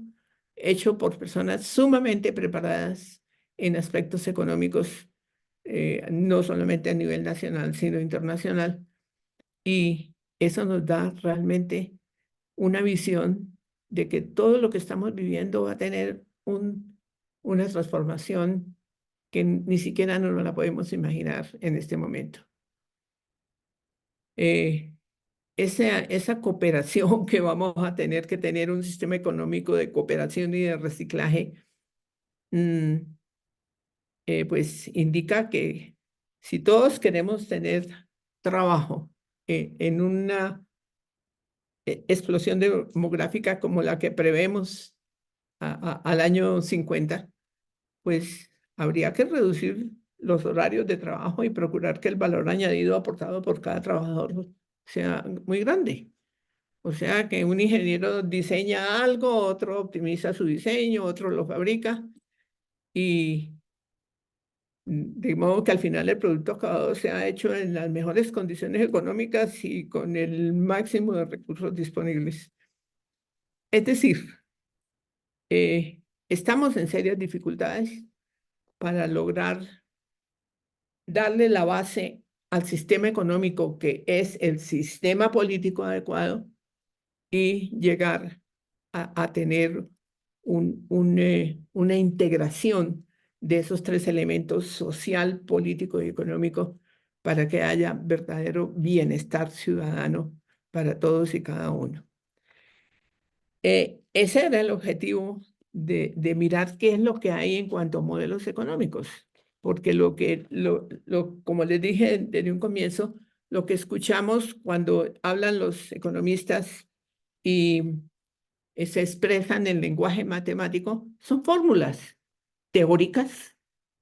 hecho por personas sumamente preparadas en aspectos económicos no solamente a nivel nacional, sino internacional. Y eso nos da realmente una visión de que todo lo que estamos viviendo va a tener una transformación que ni siquiera nos la podemos imaginar en este momento. Esa cooperación que vamos a tener que tener, un sistema económico de cooperación y de reciclaje, mm, pues indica que si todos queremos tener trabajo en una explosión demográfica como la que prevemos al año 50, pues habría que reducir los horarios de trabajo y procurar que el valor añadido aportado por cada trabajador sea muy grande. O sea, que un ingeniero diseña algo, otro optimiza su diseño, otro lo fabrica y de modo que al final el producto acabado sea hecho en las mejores condiciones económicas y con el máximo de recursos disponibles. Es decir, estamos en serias dificultades para lograr darle la base al sistema económico, que es el sistema político adecuado, y llegar a tener una integración de esos tres elementos: social, político y económico, para que haya verdadero bienestar ciudadano para todos y cada uno. Ese era el objetivo de mirar qué es lo que hay en cuanto a modelos económicos, porque como les dije desde un comienzo, lo que escuchamos cuando hablan los economistas y se expresan en lenguaje matemático son fórmulas teóricas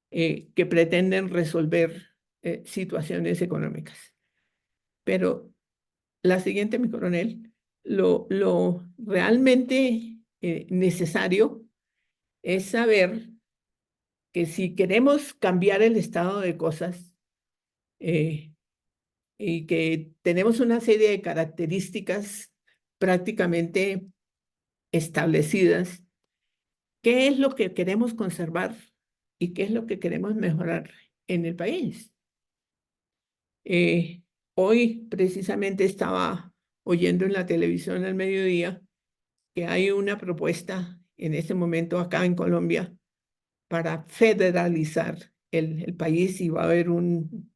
que pretenden resolver situaciones económicas. Pero la siguiente, mi coronel, lo realmente necesario es saber que si queremos cambiar el estado de cosas eh, y que tenemos una serie de características prácticamente establecidas, ¿qué es lo que queremos conservar y qué es lo que queremos mejorar en el país? Hoy precisamente estaba oyendo en la televisión al mediodía que hay una propuesta en este momento acá en Colombia para federalizar el país, y va a haber un,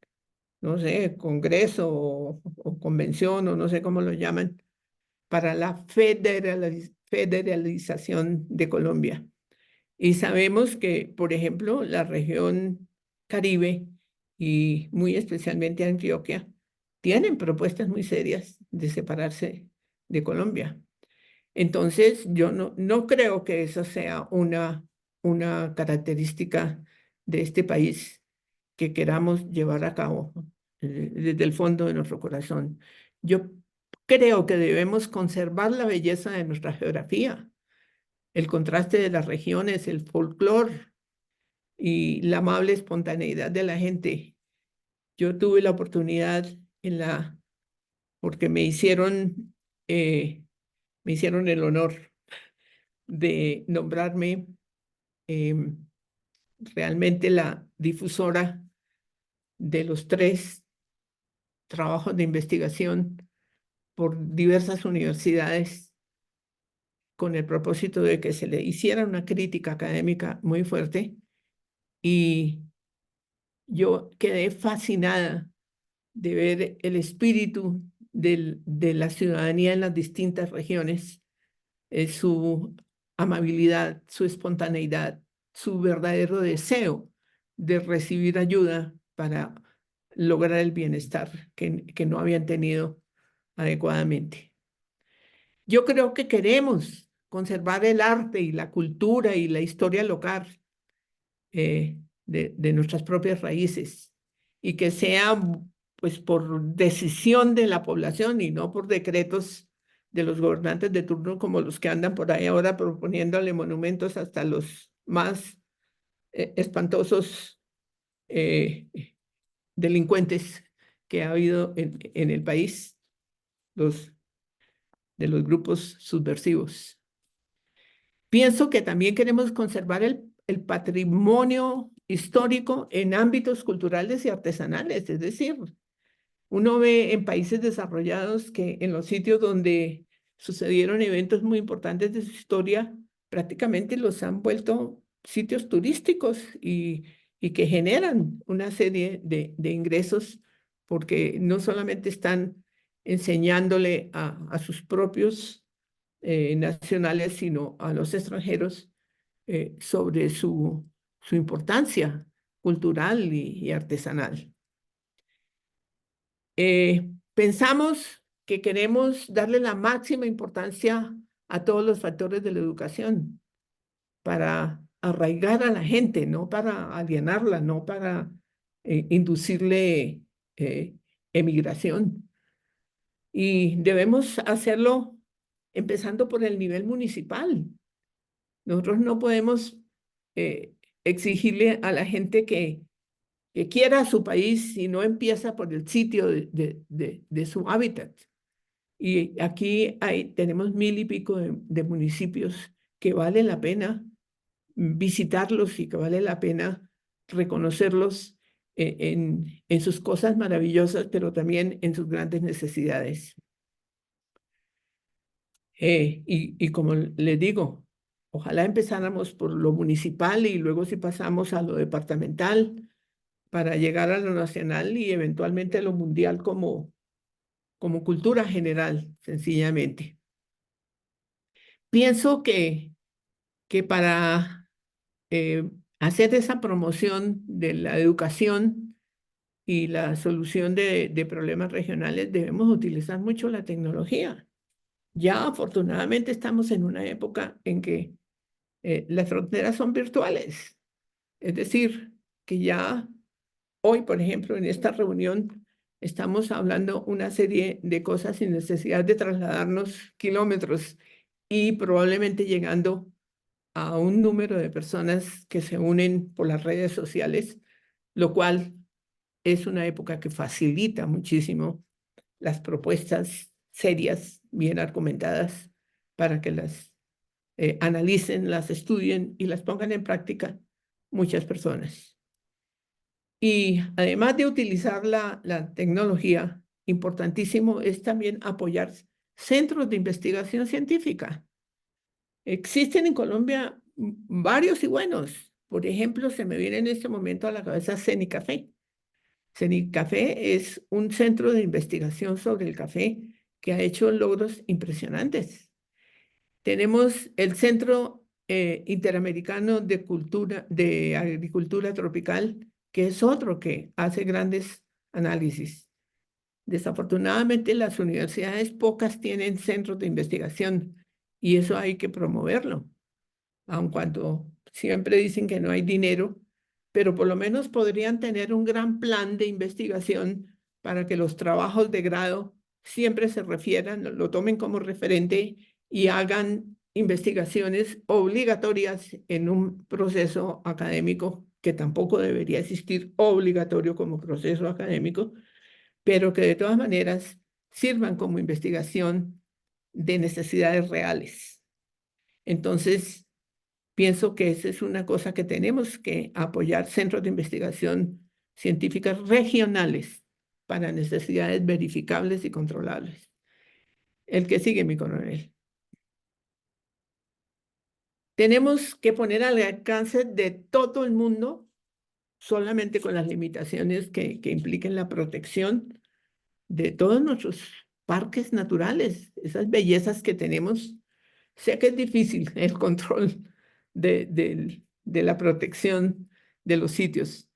no sé, congreso o convención o no sé cómo lo llaman, para la federalización de Colombia. Y sabemos que, por ejemplo, la región Caribe y muy especialmente Antioquia tienen propuestas muy serias de separarse de Colombia. Entonces, yo no creo que eso sea una característica de este país que queramos llevar a cabo desde el fondo de nuestro corazón. Yo creo que debemos conservar la belleza de nuestra geografía, el contraste de las regiones, el folclore y la amable espontaneidad de la gente. Yo tuve la oportunidad porque me hicieron el honor de nombrarme em, realmente la difusora de los tres trabajos de investigación por diversas universidades, con el propósito de que se le hiciera una crítica académica muy fuerte. Y yo quedé fascinada de ver el espíritu de la ciudadanía en las distintas regiones, su amabilidad, su espontaneidad, su verdadero deseo de recibir ayuda para lograr el bienestar que no habían tenido adecuadamente. Yo creo que queremos conservar el arte y la cultura y la historia local de nuestras propias raíces, y que sea pues por decisión de la población y no por decretos de los gobernantes de turno, como los que andan por ahí ahora proponiéndole monumentos hasta los más espantosos eh, delincuentes que ha habido en el país, los de los grupos subversivos. Pienso que también queremos conservar el patrimonio histórico en ámbitos culturales y artesanales. Es decir, uno ve en países desarrollados que en los sitios donde sucedieron eventos muy importantes de su historia, prácticamente los han vuelto sitios turísticos y que generan una serie de ingresos porque no solamente están enseñándole a sus propios nacionales, sino a los extranjeros sobre su importancia cultural y artesanal. Pensamos que queremos darle la máxima importancia a todos los factores de la educación para arraigar a la gente, no para alienarla, no para inducirle eh, emigración. Y debemos hacerlo empezando por el nivel municipal. Nosotros no podemos eh, exigirle a la gente que quiera su país si no empieza por el sitio de su hábitat. Y aquí tenemos 1000 y pico de municipios que vale la pena visitarlos y que vale la pena reconocerlos en sus cosas maravillosas, pero también en sus grandes necesidades. Y como les digo, ojalá empezáramos por lo municipal y luego si pasamos a lo departamental para llegar a lo nacional y eventualmente a lo mundial como cultura general, sencillamente. Pienso que para hacer esa promoción de la educación y la solución de problemas regionales debemos utilizar mucho la tecnología. Ya afortunadamente estamos en una época en que las fronteras son virtuales. Es decir, que ya hoy, por ejemplo, en esta reunión estamos hablando una serie de cosas sin necesidad de trasladarnos kilómetros y probablemente llegando a un número de personas que se unen por las redes sociales, lo cual es una época que facilita muchísimo las propuestas serias, bien argumentadas, para que las analicen, las estudien y las pongan en práctica muchas personas. Y además de utilizar la tecnología, importantísimo es también apoyar centros de investigación científica. Existen en Colombia varios y buenos. Por ejemplo, se me viene en este momento a la cabeza CENICAFé. CENICAFé es un centro de investigación sobre el café que ha hecho logros impresionantes. Tenemos el Centro Interamericano de Agricultura Tropical, que es otro que hace grandes análisis. Desafortunadamente, las universidades pocas tienen centros de investigación y eso hay que promoverlo, aun cuando siempre dicen que no hay dinero, pero por lo menos podrían tener un gran plan de investigación para que los trabajos de grado siempre se refieran, lo tomen como referente y hagan investigaciones obligatorias en un proceso académico que tampoco debería existir obligatorio como proceso académico, pero que de todas maneras sirvan como investigación de necesidades reales. Entonces, pienso que esa es una cosa que tenemos que apoyar, centros de investigación científicas regionales para necesidades verificables y controlables. El que sigue, mi coronel. Tenemos que poner al alcance de todo el mundo, solamente con las limitaciones que impliquen la protección de todos nuestros parques naturales, esas bellezas que tenemos. Sé que es difícil el control de la protección de los sitios,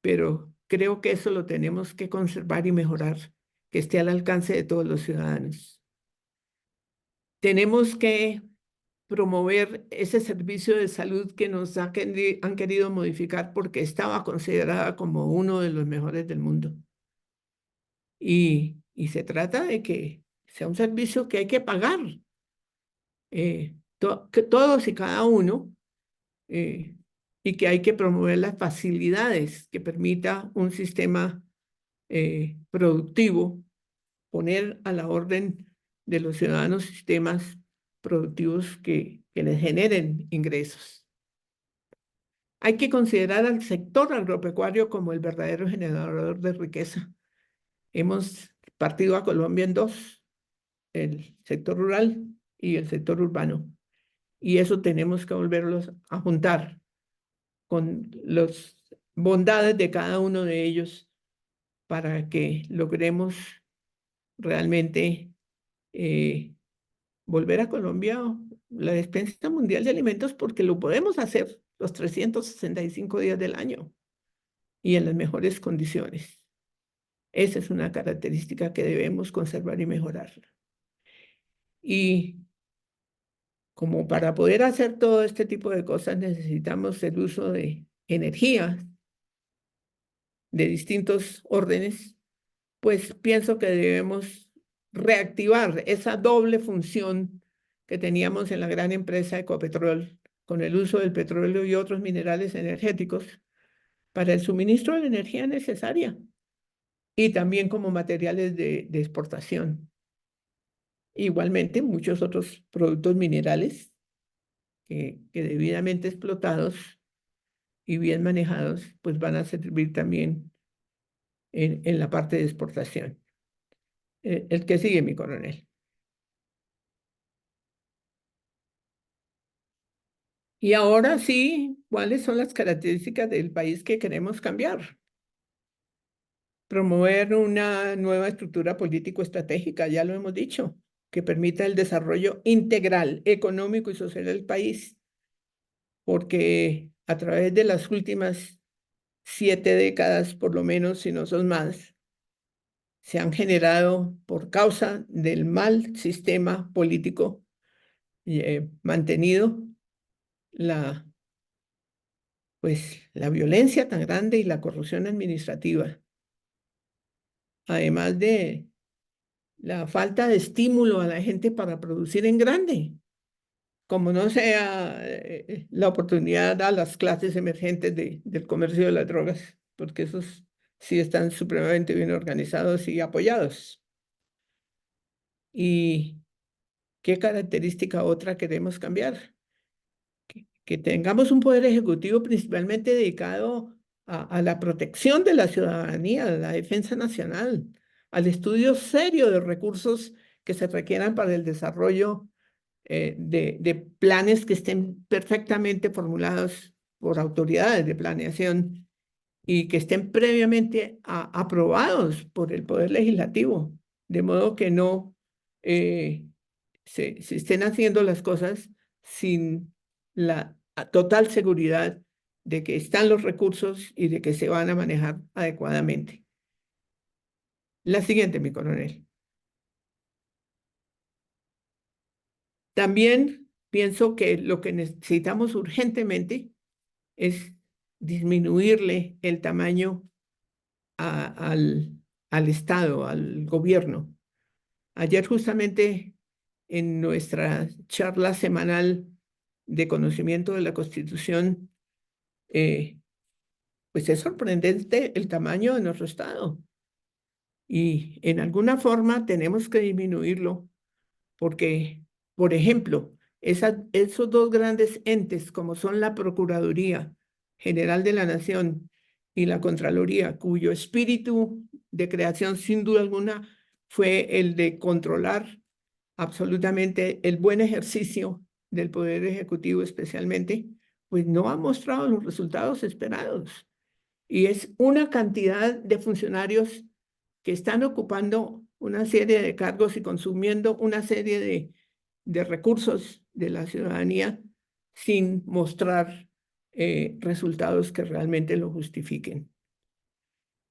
pero creo que eso lo tenemos que conservar y mejorar, que esté al alcance de todos los ciudadanos. Tenemos que promover ese servicio de salud que nos han querido modificar porque estaba considerada como uno de los mejores del mundo. Y se trata de que sea un servicio que hay que pagar, que todos y cada uno, eh, y que hay que promover las facilidades que permita un sistema productivo, poner a la orden de los ciudadanos sistemas productivos que les generen ingresos. Hay que considerar al sector agropecuario como el verdadero generador de riqueza. Hemos partido a Colombia en dos, el sector rural y el sector urbano. Y eso tenemos que volverlos a juntar con las bondades de cada uno de ellos para que logremos realmente eh, volver a Colombia la despensa mundial de alimentos, porque lo podemos hacer los 365 días del año y en las mejores condiciones. Esa es una característica que debemos conservar y mejorar. Y como para poder hacer todo este tipo de cosas necesitamos el uso de energía de distintos órdenes, pues pienso que debemos reactivar esa doble función que teníamos en la gran empresa Ecopetrol con el uso del petróleo y otros minerales energéticos para el suministro de la energía necesaria y también como materiales de exportación. Igualmente, muchos otros productos minerales que debidamente explotados y bien manejados, pues van a servir también en la parte de exportación. El que sigue, mi coronel. Y ahora sí, ¿cuáles son las características del país que queremos cambiar? Promover una nueva estructura político-estratégica, ya lo hemos dicho, que permita el desarrollo integral, económico y social del país, porque a través de las últimas 7 décadas, por lo menos, si no son más, se han generado por causa del mal sistema político mantenido la, pues, la violencia tan grande y la corrupción administrativa, además de la falta de estímulo a la gente para producir en grande, como no sea la oportunidad a las clases emergentes del comercio de las drogas, porque esos sí están supremamente bien organizados y apoyados. ¿Y qué característica otra queremos cambiar? Que tengamos un poder ejecutivo principalmente dedicado a la protección de la ciudadanía, a la defensa nacional, al estudio serio de recursos que se requieran para el desarrollo de planes que estén perfectamente formulados por autoridades de planeación y que estén previamente aprobados por el Poder Legislativo, de modo que no se estén haciendo las cosas sin la total seguridad de que están los recursos y de que se van a manejar adecuadamente. La siguiente, mi coronel. También pienso que lo que necesitamos urgentemente es disminuirle el tamaño al, al Estado, al gobierno. Ayer justamente en nuestra charla semanal de conocimiento de la Constitución, eh, pues es sorprendente el tamaño de nuestro Estado y en alguna forma tenemos que disminuirlo porque, por ejemplo, esos dos grandes entes como son la Procuraduría General de la Nación y la Contraloría, cuyo espíritu de creación sin duda alguna fue el de controlar absolutamente el buen ejercicio del Poder Ejecutivo especialmente, pues no ha mostrado los resultados esperados. Y es una cantidad de funcionarios que están ocupando una serie de cargos y consumiendo una serie de recursos de la ciudadanía sin mostrar resultados que realmente lo justifiquen.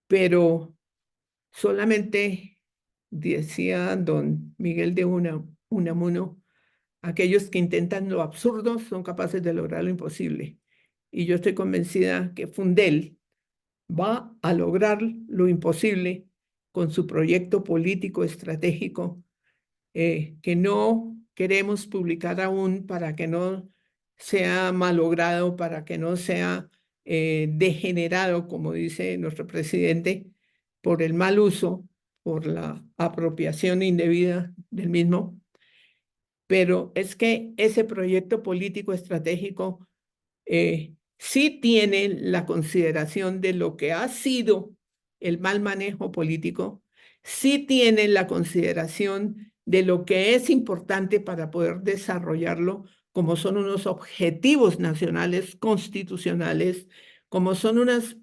Pero solamente decía don Miguel de Unamuno, aquellos que intentan lo absurdo son capaces de lograr lo imposible. Y yo estoy convencida que Fundel va a lograr lo imposible con su proyecto político estratégico que no queremos publicar aún para que no sea malogrado, para que no sea degenerado, como dice nuestro presidente, por el mal uso, por la apropiación indebida del mismo. Pero es que ese proyecto político estratégico sí tiene la consideración de lo que ha sido el mal manejo político, sí tiene la consideración de lo que es importante para poder desarrollarlo, como son unos objetivos nacionales constitucionales, como son unas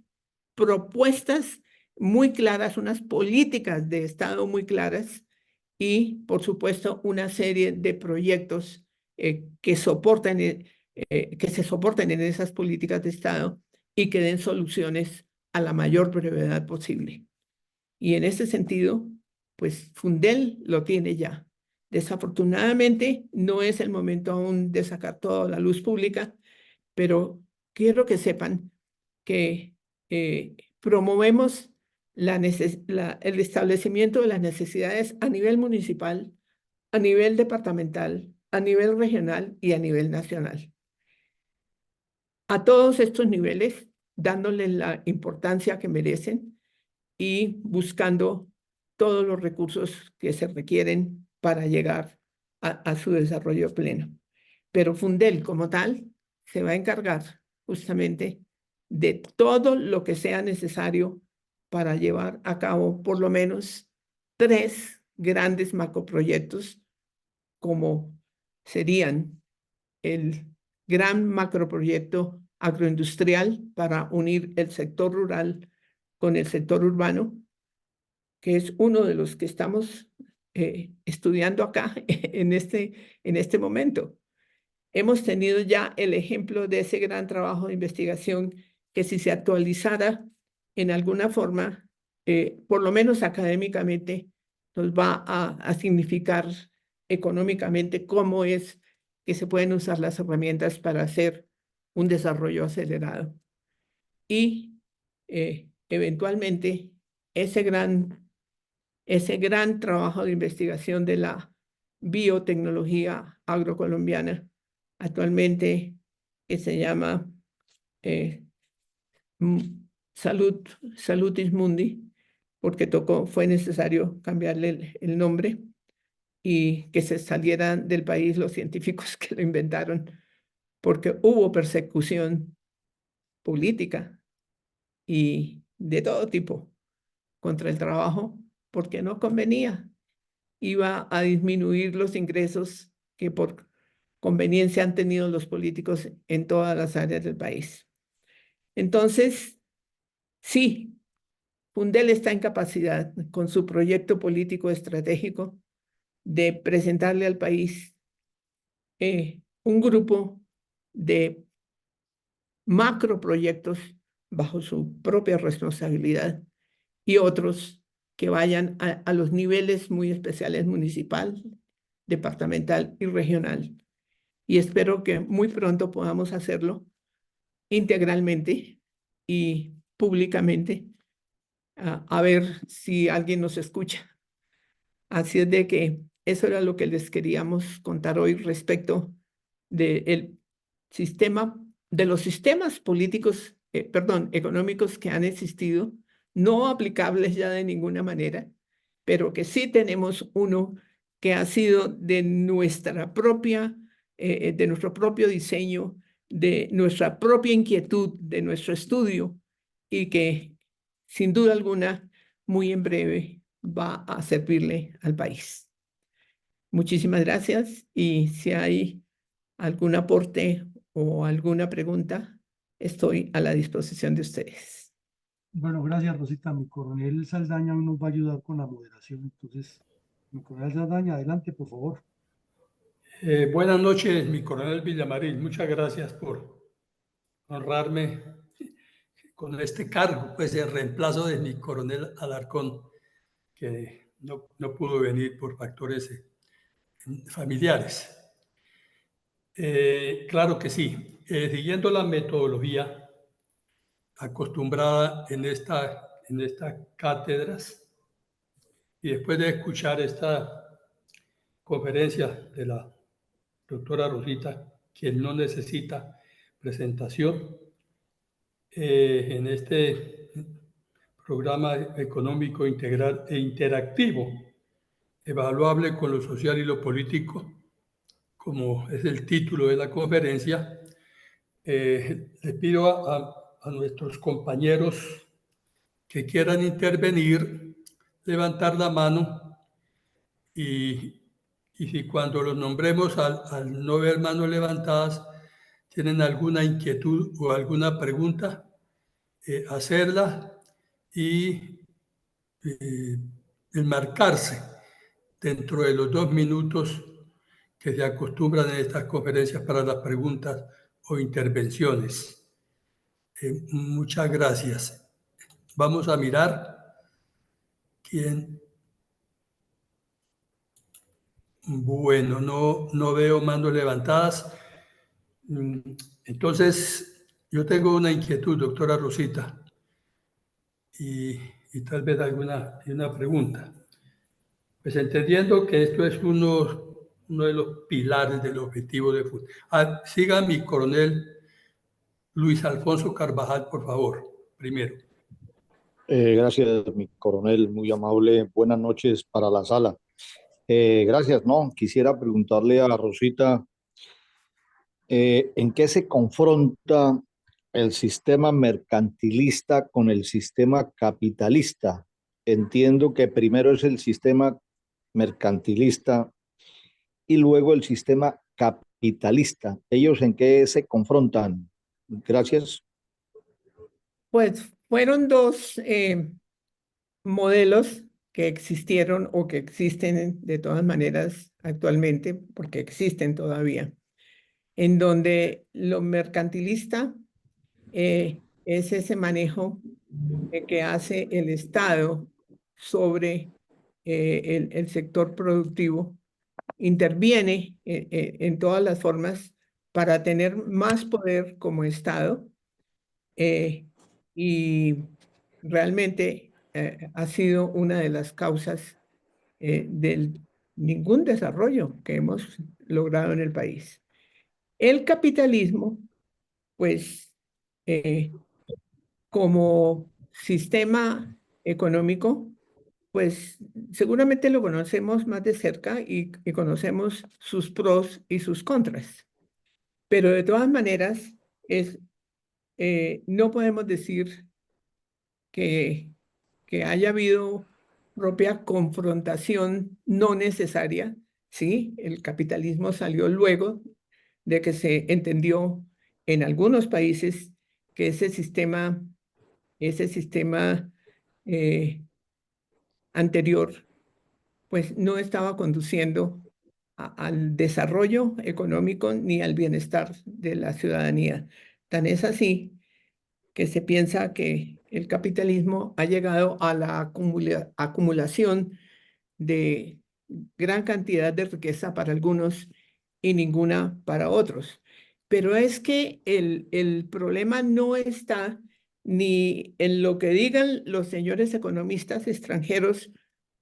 propuestas muy claras, unas políticas de Estado muy claras y, por supuesto, una serie de proyectos que que se soporten en esas políticas de Estado y que den soluciones a la mayor brevedad posible. Y en ese sentido, pues Fundel lo tiene ya. Desafortunadamente, no es el momento aún de sacar toda la luz pública, pero quiero que sepan que promovemos el establecimiento de las necesidades a nivel municipal, a nivel departamental, a nivel regional y a nivel nacional. A todos estos niveles, dándoles la importancia que merecen y buscando todos los recursos que se requieren para llegar a su desarrollo pleno. Pero Fundel como tal se va a encargar justamente de todo lo que sea necesario para llevar a cabo por lo menos 3 grandes macroproyectos, como serían el gran macroproyecto agroindustrial para unir el sector rural con el sector urbano, que es uno de los que estamos estudiando acá en este momento. Hemos tenido ya el ejemplo de ese gran trabajo de investigación que, si se actualizara en alguna forma, por lo menos académicamente, nos va a significar económicamente cómo es que se pueden usar las herramientas para hacer un desarrollo acelerado. Y eventualmente ese gran trabajo de investigación de la biotecnología agrocolombiana, actualmente, que se llama eh, Salutis Mundi, porque fue necesario cambiarle el nombre y que se salieran del país los científicos que lo inventaron, porque hubo persecución política y de todo tipo contra el trabajo, porque no convenía. Iba a disminuir los ingresos que por conveniencia han tenido los políticos en todas las áreas del país. Entonces, sí, Fundel está en capacidad, con su proyecto político estratégico, de presentarle al país un grupo de macroproyectos bajo su propia responsabilidad y otros que vayan a los niveles muy especiales municipal, departamental y regional. Y espero que muy pronto podamos hacerlo integralmente y públicamente, a ver si alguien nos escucha. Así es de que eso era lo que les queríamos contar hoy respecto del sistema, de los sistemas políticos, perdón, económicos que han existido, no aplicables ya de ninguna manera, pero que sí tenemos uno que ha sido de nuestro propio diseño, de nuestra propia inquietud, de nuestro estudio, y que sin duda alguna, muy en breve, va a servirle al país. Muchísimas gracias, y si hay algún aporte o alguna pregunta, estoy a la disposición de ustedes. Bueno, gracias, Rosita. Mi coronel Saldaña nos va a ayudar con la moderación. Entonces, mi coronel Saldaña, adelante, por favor. Buenas noches, mi coronel Villamarín. Muchas gracias por honrarme con este cargo, pues el reemplazo de mi coronel Alarcón, que no pudo venir por factores familiares. Claro que sí. Siguiendo la metodología acostumbrada en estas cátedras, y después de escuchar esta conferencia de la doctora Rosita, quien no necesita presentación, en este programa económico integral e interactivo, evaluable con lo social y lo político, como es el título de la conferencia, Le pido a nuestros compañeros que quieran intervenir, levantar la mano y si cuando los nombremos al no ver manos levantadas tienen alguna inquietud o alguna pregunta, hacerla y enmarcarse dentro de los 2 minutos que se acostumbran en estas conferencias para las preguntas o intervenciones. Muchas gracias. Vamos a mirar quién. Bueno, no veo manos levantadas. Entonces, yo tengo una inquietud, doctora Rosita, y tal vez una pregunta. Pues entendiendo que esto es uno de los pilares del objetivo de fútbol. Siga mi coronel Luis Alfonso Carvajal, por favor, primero. Gracias, mi coronel, muy amable. Buenas noches para la sala. Gracias, no, quisiera preguntarle a Rosita, ¿en qué se confronta el sistema mercantilista con el sistema capitalista? Entiendo que primero es el sistema mercantilista y luego el sistema capitalista. ¿Ellos en qué se confrontan? Gracias. Pues fueron dos modelos que existieron o que existen de todas maneras actualmente, porque existen todavía, en donde lo mercantilista es ese manejo que hace el Estado sobre el sector productivo, interviene en todas las formas para tener más poder como Estado y realmente ha sido una de las causas del ningún desarrollo que hemos logrado en el país. El capitalismo, pues, como sistema económico, pues seguramente lo conocemos más de cerca y conocemos sus pros y sus contras. Pero de todas maneras, no podemos decir que haya habido propia confrontación no necesaria, ¿sí? El capitalismo salió luego de que se entendió en algunos países que ese sistema eh, anterior, pues no estaba conduciendo al desarrollo económico ni al bienestar de la ciudadanía. Tan es así que se piensa que el capitalismo ha llegado a la acumulación de gran cantidad de riqueza para algunos y ninguna para otros. Pero es que el problema no está ni en lo que digan los señores economistas extranjeros,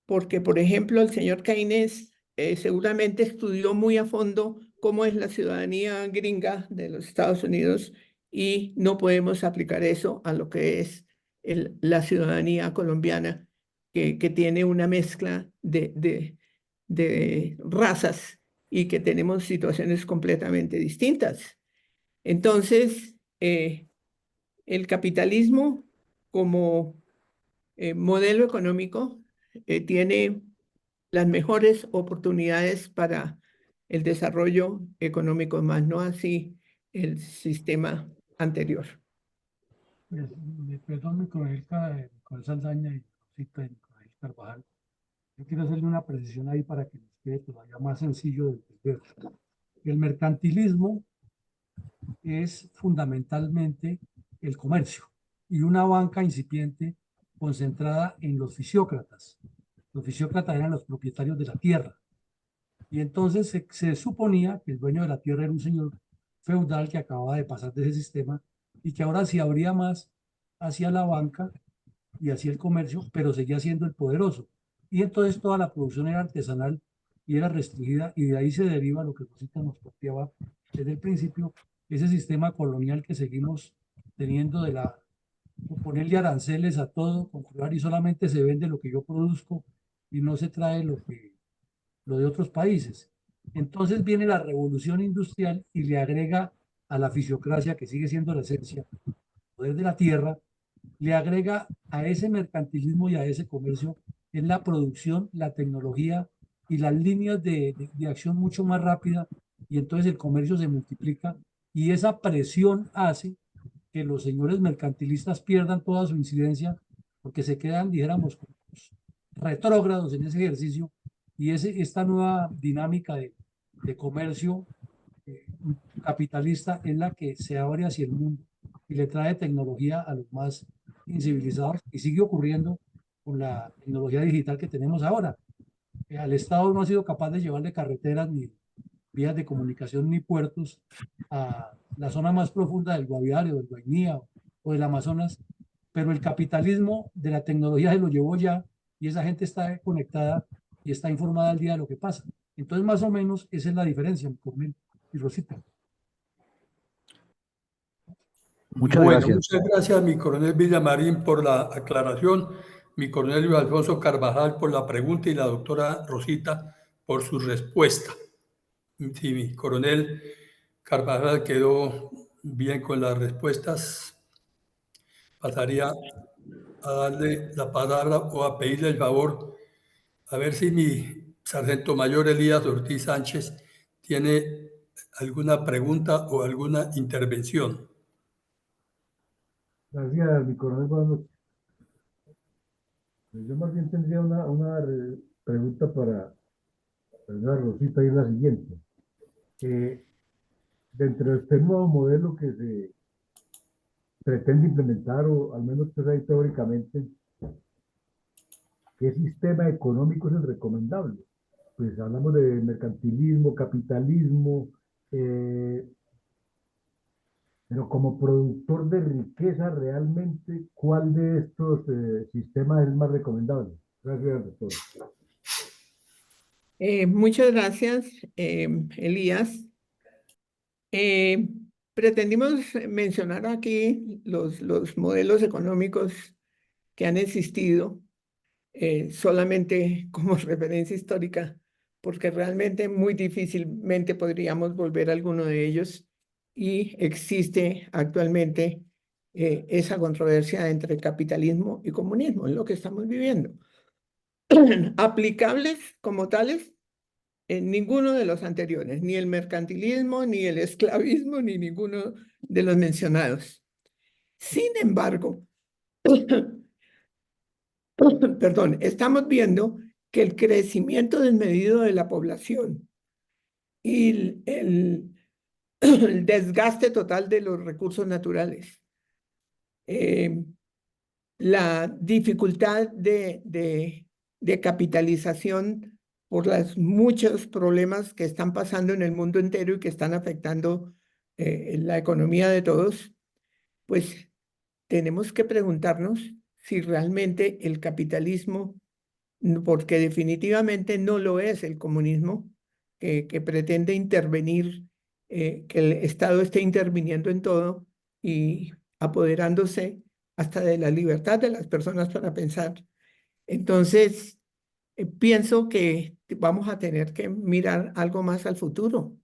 porque, por ejemplo, el señor Keynes seguramente estudió muy a fondo cómo es la ciudadanía gringa de los Estados Unidos y no podemos aplicar eso a lo que es la ciudadanía colombiana, que tiene una mezcla de razas y que tenemos situaciones completamente distintas. Entonces, el capitalismo como modelo económico tiene las mejores oportunidades para el desarrollo económico, más no así el sistema anterior. Perdón, mi coronel Saldaña y Rosita y mi coronel Carvajal. Yo quiero hacerle una precisión ahí para que nos quede todavía más sencillo de entender. El mercantilismo es fundamentalmente el comercio y una banca incipiente concentrada en los fisiócratas. Los fisiócratas eran los propietarios de la tierra. Y entonces se suponía que el dueño de la tierra era un señor feudal que acababa de pasar de ese sistema y que ahora sí habría más hacia la banca y hacia el comercio, pero seguía siendo el poderoso. Y entonces toda la producción era artesanal y era restringida, y de ahí se deriva lo que Rosita nos planteaba desde el principio, ese sistema colonial que seguimos teniendo de ponerle aranceles a todo, controlar, y solamente se vende lo que yo produzco y no se trae lo de otros países. Entonces viene la revolución industrial y le agrega a la fisiocracia, que sigue siendo la esencia, el poder de la tierra, le agrega a ese mercantilismo y a ese comercio en la producción, la tecnología y las líneas de acción mucho más rápida, y entonces el comercio se multiplica y esa presión hace que los señores mercantilistas pierdan toda su incidencia porque se quedan, dijéramos, retrógrados en ese ejercicio, y esta nueva dinámica de comercio capitalista es la que se abre hacia el mundo y le trae tecnología a los más incivilizados, y sigue ocurriendo con la tecnología digital que tenemos ahora. Al Estado no ha sido capaz de llevarle carreteras, ni vías de comunicación, ni puertos a la zona más profunda del Guaviare, o del Guainía, o del Amazonas, pero el capitalismo de la tecnología se lo llevó ya, y esa gente está conectada y está informada al día de lo que pasa. Entonces, más o menos, esa es la diferencia, mi coronel y Rosita. Muchas Bueno, gracias. muchas gracias, mi coronel Villamarín, por la aclaración, mi coronel Luis Alfonso Carvajal por la pregunta y la doctora Rosita por su respuesta. Sí, mi coronel Carvajal quedó bien con las respuestas. Pasaría a darle la palabra o a pedirle el favor a ver si mi sargento mayor Elías Ortiz Sánchez tiene alguna pregunta o alguna intervención. Gracias, mi coronel. Buenas noches. Yo más bien tendría pregunta para la Rosita, y es la siguiente. Dentro de este nuevo modelo que se pretende implementar, o al menos pues ahí teóricamente, ¿qué sistema económico es el recomendable? Pues hablamos de mercantilismo, capitalismo, pero como productor de riqueza, realmente, ¿cuál de estos sistemas es más recomendable? Gracias, doctor. Muchas gracias, Elías. Eh, Pretendimos mencionar aquí los modelos económicos que han existido, solamente como referencia histórica, porque realmente muy difícilmente podríamos volver a alguno de ellos, y existe actualmente esa controversia entre capitalismo y comunismo, es lo que estamos viviendo. Aplicables como tales en ninguno de los anteriores, ni el mercantilismo, ni el esclavismo, ni ninguno de los mencionados. Sin embargo, perdón, estamos viendo que el crecimiento desmedido de la población y el desgaste total de los recursos naturales, la dificultad de capitalización por los muchos problemas que están pasando en el mundo entero y que están afectando la economía de todos, pues tenemos que preguntarnos si realmente el capitalismo, porque definitivamente no lo es el comunismo, que pretende intervenir, que el Estado esté interviniendo en todo y apoderándose hasta de la libertad de las personas para pensar. Entonces, pienso que vamos a tener que mirar algo más al futuro.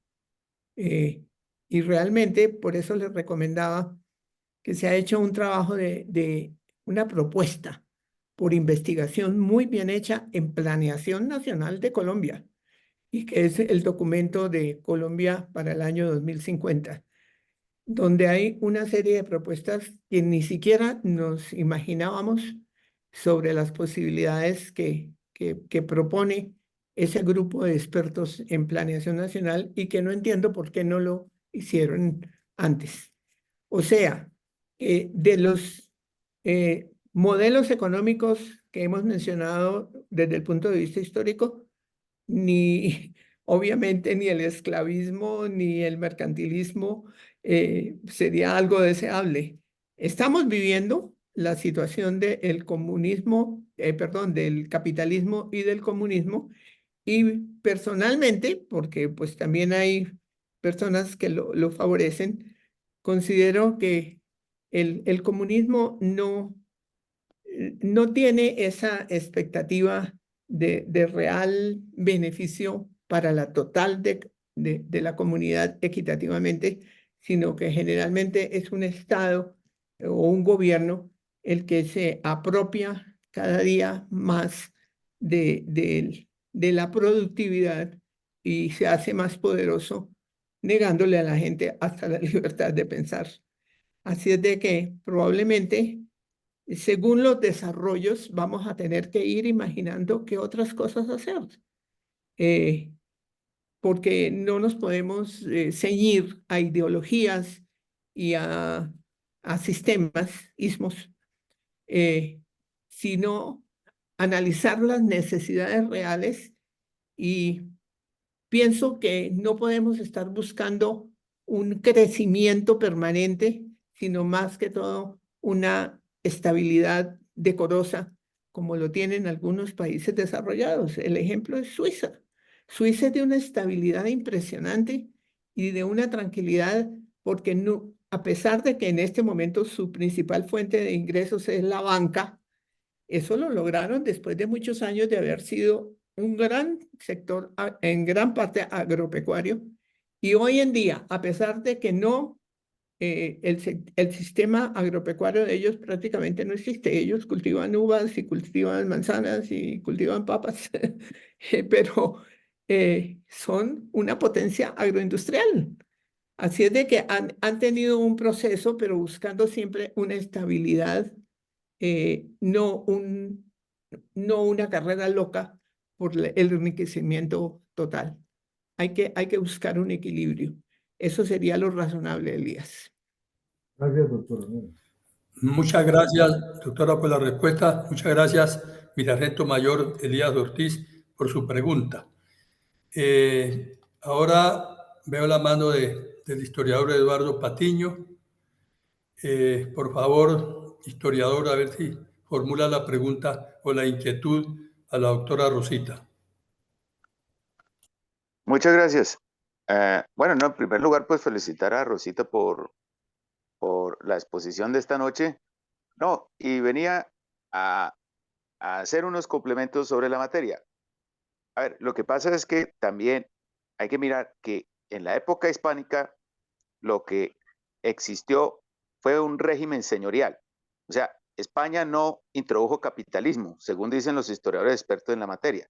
Y realmente por eso les recomendaba que se ha hecho un trabajo de una propuesta por investigación muy bien hecha en Planeación Nacional de Colombia, y que es el documento de Colombia para el año 2050, donde hay una serie de propuestas que ni siquiera nos imaginábamos sobre las posibilidades que propone ese grupo de expertos en planeación nacional, y que no entiendo por qué no lo hicieron antes. O sea, de los modelos económicos que hemos mencionado desde el punto de vista histórico, ni obviamente ni el esclavismo ni el mercantilismo sería algo deseable. Estamos viviendo la situación del comunismo, perdón, del capitalismo y del comunismo, y personalmente, porque pues también hay personas que lo favorecen, considero que el comunismo no tiene esa expectativa de real beneficio para la total de la comunidad equitativamente, sino que generalmente es un Estado o un gobierno el que se apropia cada día más de la productividad y se hace más poderoso, negándole a la gente hasta la libertad de pensar. Así es de que probablemente, según los desarrollos, vamos a tener que ir imaginando qué otras cosas hacer, porque no nos podemos ceñir a ideologías y a sistemas, ismos, sino analizar las necesidades reales, y pienso que no podemos estar buscando un crecimiento permanente, sino más que todo una estabilidad decorosa, como lo tienen algunos países desarrollados. El ejemplo es Suiza. Suiza es de una estabilidad impresionante y de una tranquilidad, porque no, a pesar de que en este momento su principal fuente de ingresos es la banca, eso lo lograron después de muchos años de haber sido un gran sector, en gran parte agropecuario. Y hoy en día, a pesar de que no, el sistema agropecuario de ellos prácticamente no existe. Ellos cultivan uvas y cultivan manzanas y cultivan papas, pero son una potencia agroindustrial. Así es de que han tenido un proceso, pero buscando siempre una estabilidad, no no una carrera loca por el enriquecimiento total. Hay que buscar un equilibrio. Eso sería lo razonable, Elías. Gracias, doctor. Muchas gracias, doctora, por la respuesta. Muchas gracias, mi sargento mayor Elías Ortiz, por su pregunta. Ahora veo la mano del historiador Eduardo Patiño. Por favor, historiador, a ver si formula la pregunta o la inquietud a la doctora Rosita. Muchas gracias. Bueno, no, en primer lugar, pues felicitar a Rosita por la exposición de esta noche. No, y venía a hacer unos complementos sobre la materia. A ver, lo que pasa es que también hay que mirar que en la época hispánica lo que existió fue un régimen señorial. O sea, España no introdujo capitalismo, según dicen los historiadores expertos en la materia.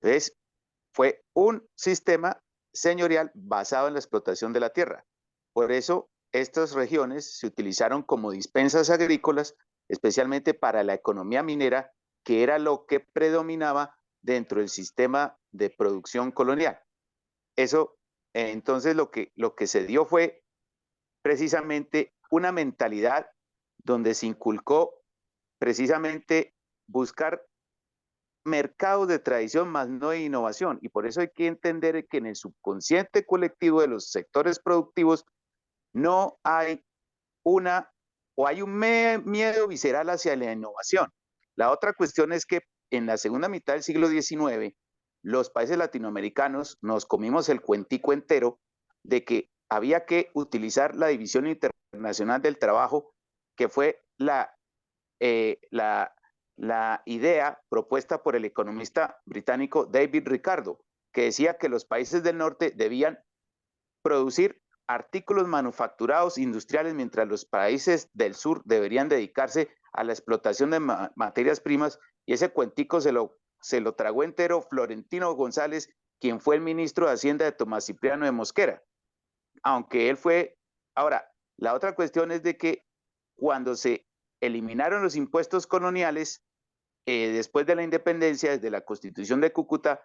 Entonces, fue un sistema señorial basado en la explotación de la tierra. Por eso, estas regiones se utilizaron como dispensas agrícolas, especialmente para la economía minera, que era lo que predominaba dentro del sistema de producción colonial. Eso, entonces, lo que se dio fue precisamente una mentalidad donde se inculcó precisamente buscar mercados de tradición más no de innovación, y por eso hay que entender que en el subconsciente colectivo de los sectores productivos no hay hay un miedo visceral hacia la innovación. La otra cuestión es que en la segunda mitad del siglo XIX los países latinoamericanos nos comimos el cuentico entero de que había que utilizar la División Internacional del Trabajo, que fue la idea propuesta por el economista británico David Ricardo, que decía que los países del norte debían producir artículos manufacturados industriales, mientras los países del sur deberían dedicarse a la explotación de materias primas, y ese cuentico se lo tragó entero Florentino González, quien fue el ministro de Hacienda de Tomás Cipriano de Mosquera, aunque él fue... Ahora, la otra cuestión es de que cuando se eliminaron los impuestos coloniales, después de la independencia, desde la Constitución de Cúcuta,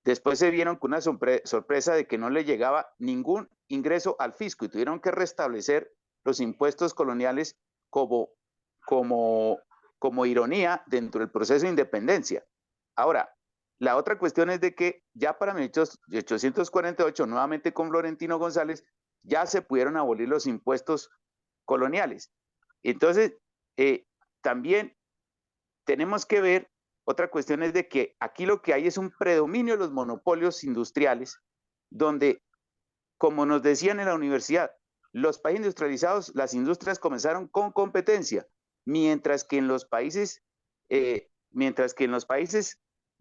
después se vieron con una sorpresa de que no le llegaba ningún ingreso al fisco y tuvieron que restablecer los impuestos coloniales como ironía dentro del proceso de independencia. Ahora, la otra cuestión es de que ya para 1848, nuevamente con Florentino González, ya se pudieron abolir los impuestos coloniales. Entonces, también tenemos que ver, otra cuestión es de que aquí lo que hay es un predominio de los monopolios industriales, donde, como nos decían en la universidad, los países industrializados, las industrias comenzaron con competencia, mientras que en los países de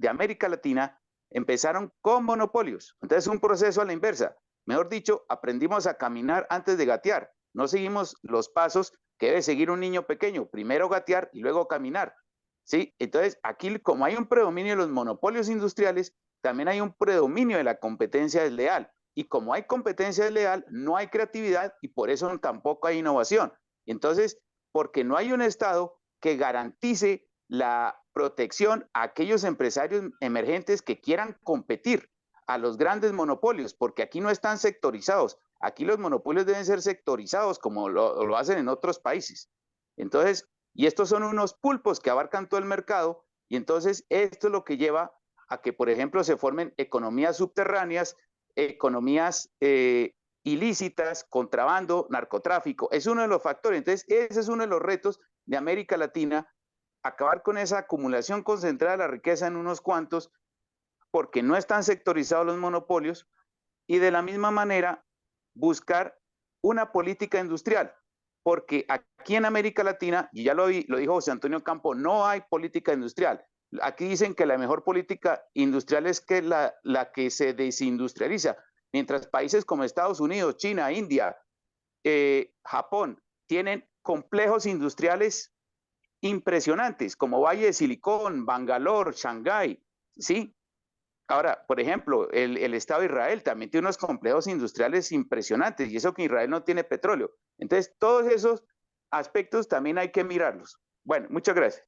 América Latina empezaron con monopolios. Entonces, un proceso a la inversa. Mejor dicho, aprendimos a caminar antes de gatear. No seguimos los pasos que debe seguir un niño pequeño. Primero gatear y luego caminar. ¿Sí? Entonces, aquí como hay un predominio de los monopolios industriales, también hay un predominio de la competencia desleal. Y como hay competencia desleal, no hay creatividad y por eso tampoco hay innovación. Entonces, porque no hay un Estado que garantice la protección a aquellos empresarios emergentes que quieran competir a los grandes monopolios, porque aquí no están sectorizados. Aquí los monopolios deben ser sectorizados como lo hacen en otros países. Entonces, y estos son unos pulpos que abarcan todo el mercado, y entonces esto es lo que lleva a que, por ejemplo, se formen economías subterráneas, economías ilícitas, contrabando, narcotráfico. Es uno de los factores. Entonces, ese es uno de los retos de América Latina, acabar con esa acumulación concentrada de la riqueza en unos cuantos, porque no están sectorizados los monopolios, y de la misma manera buscar una política industrial, porque aquí en América Latina, y ya lo dijo José Antonio Campo, no hay política industrial. Aquí dicen que la mejor política industrial es que la que se desindustrializa, mientras países como Estados Unidos, China, India, Japón, tienen complejos industriales impresionantes, como Valle de Silicón, Bangalore, Shanghái, ¿sí? Ahora, por ejemplo, el Estado de Israel también tiene unos complejos industriales impresionantes, y eso que Israel no tiene petróleo. Entonces, todos esos aspectos también hay que mirarlos. Bueno, muchas gracias.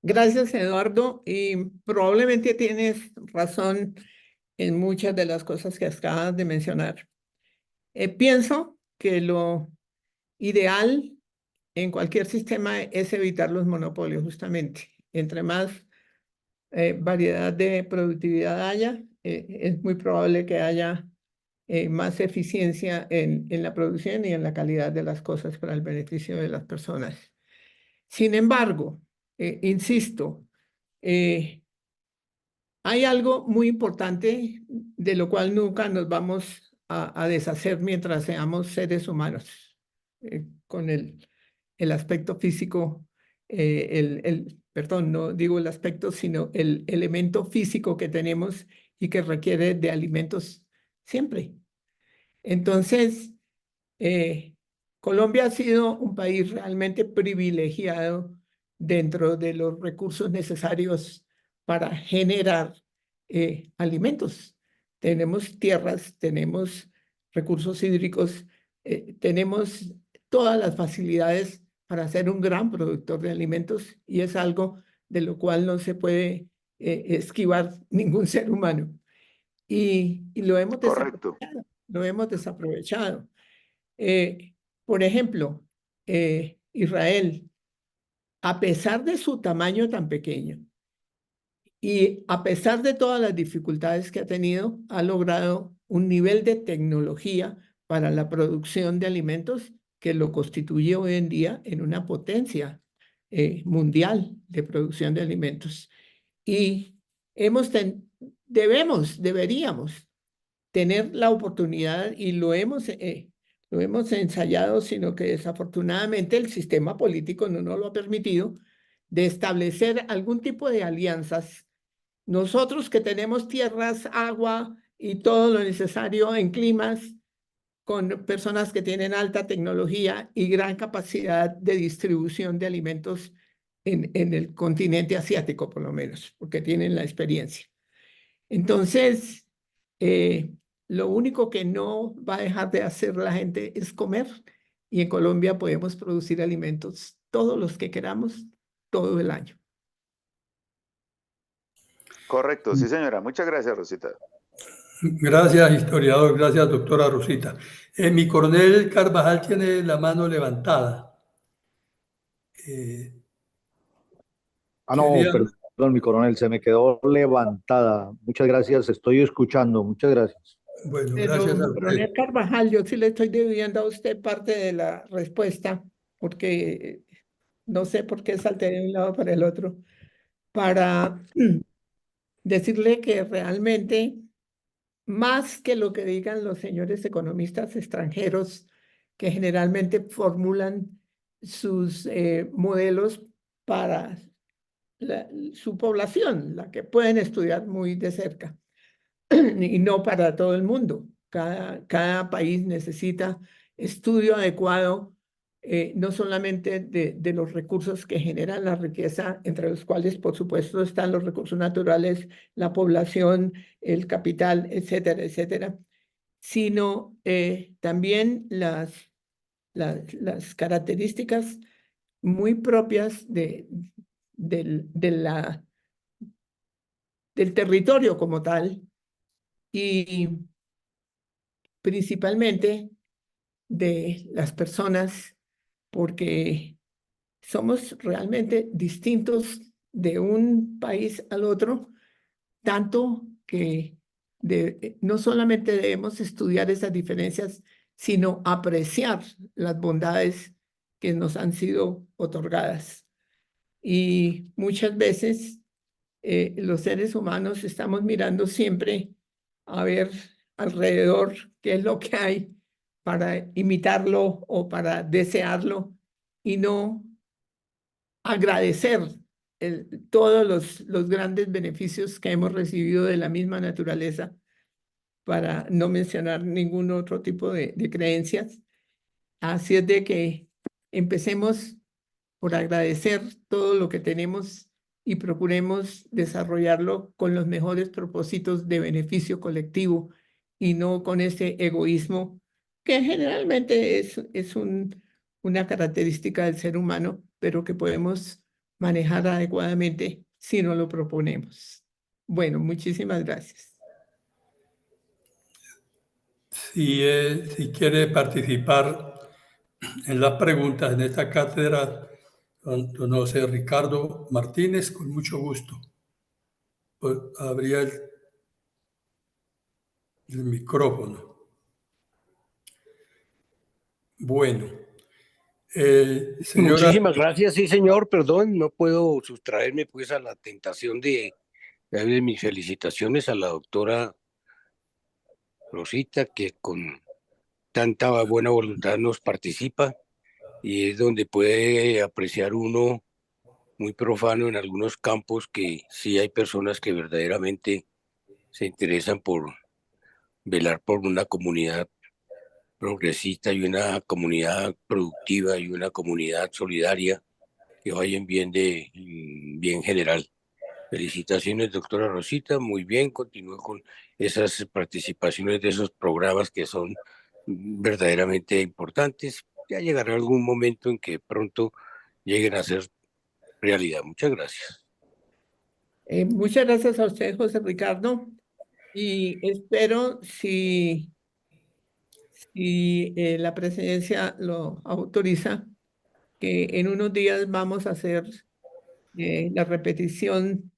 Gracias, Eduardo. Y probablemente tienes razón en muchas de las cosas que acabas de mencionar. Pienso que lo ideal en cualquier sistema es evitar los monopolios, justamente. Entre más variedad de productividad haya, es muy probable que haya más eficiencia en la producción y en la calidad de las cosas para el beneficio de las personas. Sin embargo, insisto, hay algo muy importante de lo cual nunca nos vamos a deshacer mientras seamos seres humanos, con el aspecto físico, perdón, no digo el aspecto, sino el elemento físico que tenemos y que requiere de alimentos siempre. Entonces, Colombia ha sido un país realmente privilegiado dentro de los recursos necesarios para generar alimentos. Tenemos tierras, tenemos recursos hídricos, tenemos todas las facilidades para ser un gran productor de alimentos, y es algo de lo cual no se puede esquivar ningún ser humano. Y lo hemos Correcto. desaprovechado, lo hemos desaprovechado. Por ejemplo, Israel, a pesar de su tamaño tan pequeño y a pesar de todas las dificultades que ha tenido, ha logrado un nivel de tecnología para la producción de alimentos que lo constituye hoy en día en una potencia mundial de producción de alimentos. Y deberíamos tener la oportunidad, y lo hemos ensayado, sino que desafortunadamente el sistema político no nos lo ha permitido, de establecer algún tipo de alianzas. Nosotros que tenemos tierras, agua y todo lo necesario en climas, con personas que tienen alta tecnología y gran capacidad de distribución de alimentos en el continente asiático, por lo menos, porque tienen la experiencia. Entonces, lo único que no va a dejar de hacer la gente es comer, y en Colombia podemos producir alimentos todos los que queramos todo el año. Correcto, sí, señora. Muchas gracias, Rosita. Gracias, historiador. Gracias, doctora Rosita. Mi coronel Carvajal tiene la mano levantada. No, Quería- perdón, mi coronel, se me quedó levantada. Muchas gracias, estoy escuchando. Muchas gracias. Bueno, Pero, gracias a usted. coronel Carvajal, yo sí le estoy debiendo a usted parte de la respuesta, porque no sé por qué salté de un lado para el otro, para decirle que realmente, más que lo que digan los señores economistas extranjeros, que generalmente formulan sus modelos para su población, la que pueden estudiar muy de cerca, y no para todo el mundo. Cada país necesita estudio adecuado, no solamente de los recursos que generan la riqueza, entre los cuales, por supuesto, están los recursos naturales, la población, el capital, etcétera, etcétera, sino también las características muy propias del, de la, del territorio como tal y principalmente de las personas, porque somos realmente distintos de un país al otro, tanto que no solamente debemos estudiar esas diferencias, sino apreciar las bondades que nos han sido otorgadas. Y muchas veces los seres humanos estamos mirando siempre a ver alrededor qué es lo que hay para imitarlo o para desearlo y no agradecer todos los grandes beneficios que hemos recibido de la misma naturaleza, para no mencionar ningún otro tipo de creencias. Así es de que empecemos por agradecer todo lo que tenemos y procuremos desarrollarlo con los mejores propósitos de beneficio colectivo y no con ese egoísmo que generalmente es una característica del ser humano, pero que podemos manejar adecuadamente si no lo proponemos. Bueno, muchísimas gracias. Si quiere participar en las preguntas en esta cátedra, don José Ricardo Martínez, con mucho gusto. Pues, abría el micrófono. Bueno, señora. Muchísimas gracias, sí señor, perdón, no puedo sustraerme pues a la tentación de darle mis felicitaciones a la doctora Rosita, que con tanta buena voluntad nos participa y es donde puede apreciar uno muy profano en algunos campos que sí hay personas que verdaderamente se interesan por velar por una comunidad progresista y una comunidad productiva y una comunidad solidaria que vaya en bien general. Felicitaciones, doctora Rosita, muy bien, continúe con esas participaciones de esos programas que son verdaderamente importantes. Ya llegará algún momento en que pronto lleguen a ser realidad. Muchas gracias. Muchas gracias a usted, José Ricardo, y espero si la presidencia lo autoriza, que en unos días vamos a hacer la repetición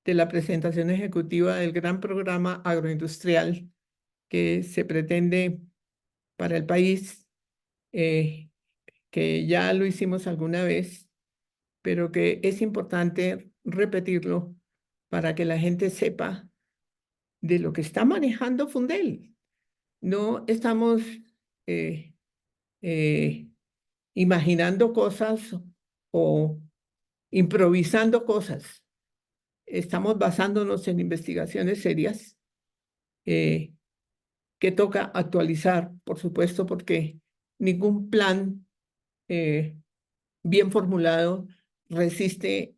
de la presentación ejecutiva del gran programa agroindustrial que se pretende para el país, que ya lo hicimos alguna vez, pero que es importante repetirlo para que la gente sepa de lo que está manejando Fundel. No estamos eh, imaginando cosas o improvisando cosas. Estamos basándonos en investigaciones serias que toca actualizar, por supuesto, porque ningún plan bien formulado resiste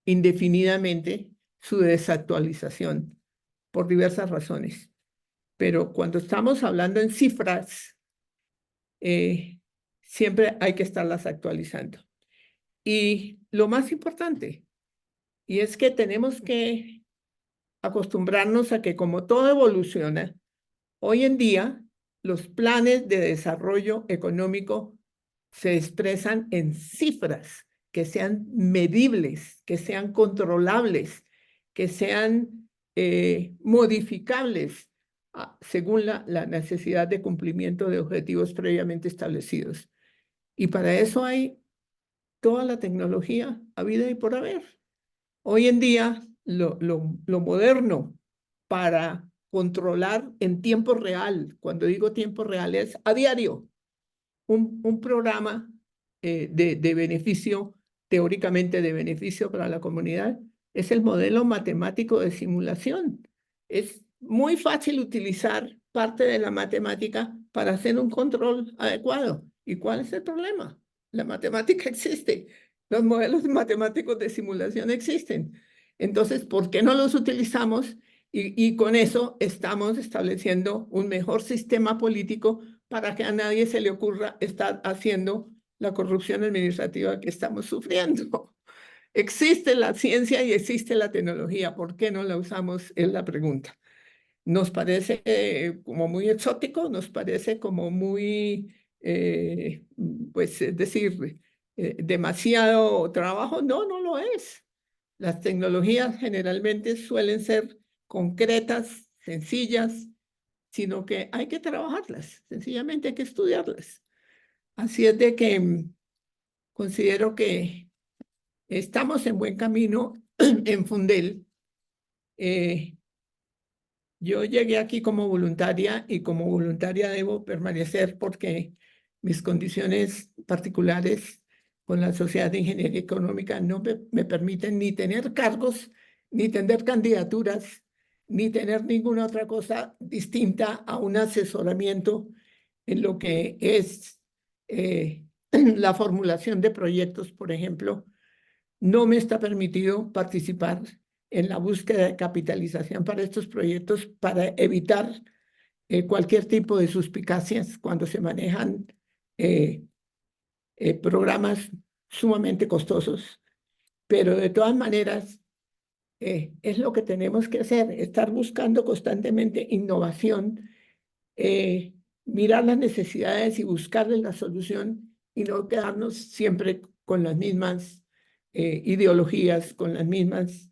indefinidamente su desactualización por diversas razones. Pero cuando estamos hablando en cifras, siempre hay que estarlas actualizando. Y lo más importante, y es que tenemos que acostumbrarnos a que como todo evoluciona, hoy en día los planes de desarrollo económico se expresan en cifras que sean medibles, que sean controlables, que sean modificables según la necesidad de cumplimiento de objetivos previamente establecidos. Y para eso hay toda la tecnología habida y por haber. Hoy en día, lo moderno para controlar en tiempo real, cuando digo tiempo real, es a diario, un programa de beneficio, teóricamente de beneficio para la comunidad, es el modelo matemático de simulación. Es muy fácil utilizar parte de la matemática para hacer un control adecuado. ¿Y cuál es el problema? La matemática existe. Los modelos matemáticos de simulación existen. Entonces, ¿por qué no los utilizamos? Y con eso estamos estableciendo un mejor sistema político para que a nadie se le ocurra estar haciendo la corrupción administrativa que estamos sufriendo. Existe la ciencia y existe la tecnología. ¿Por qué no la usamos? Es la pregunta. Nos parece como muy exótico, nos parece como muy, pues es decir, demasiado trabajo. No, no lo es. Las tecnologías generalmente suelen ser concretas, sencillas, sino que hay que trabajarlas, sencillamente hay que estudiarlas. Así es de que considero que estamos en buen camino en Fundel. Yo llegué aquí como voluntaria y como voluntaria debo permanecer porque mis condiciones particulares con la Sociedad de Ingeniería Económica no me permiten ni tener cargos, ni tener candidaturas, ni tener ninguna otra cosa distinta a un asesoramiento en lo que es la formulación de proyectos, por ejemplo. No me está permitido participar en la búsqueda de capitalización para estos proyectos para evitar cualquier tipo de suspicacias cuando se manejan eh, programas sumamente costosos. Pero de todas maneras, es lo que tenemos que hacer, estar buscando constantemente innovación, mirar las necesidades y buscarles la solución y no quedarnos siempre con las mismas ideologías, con las mismas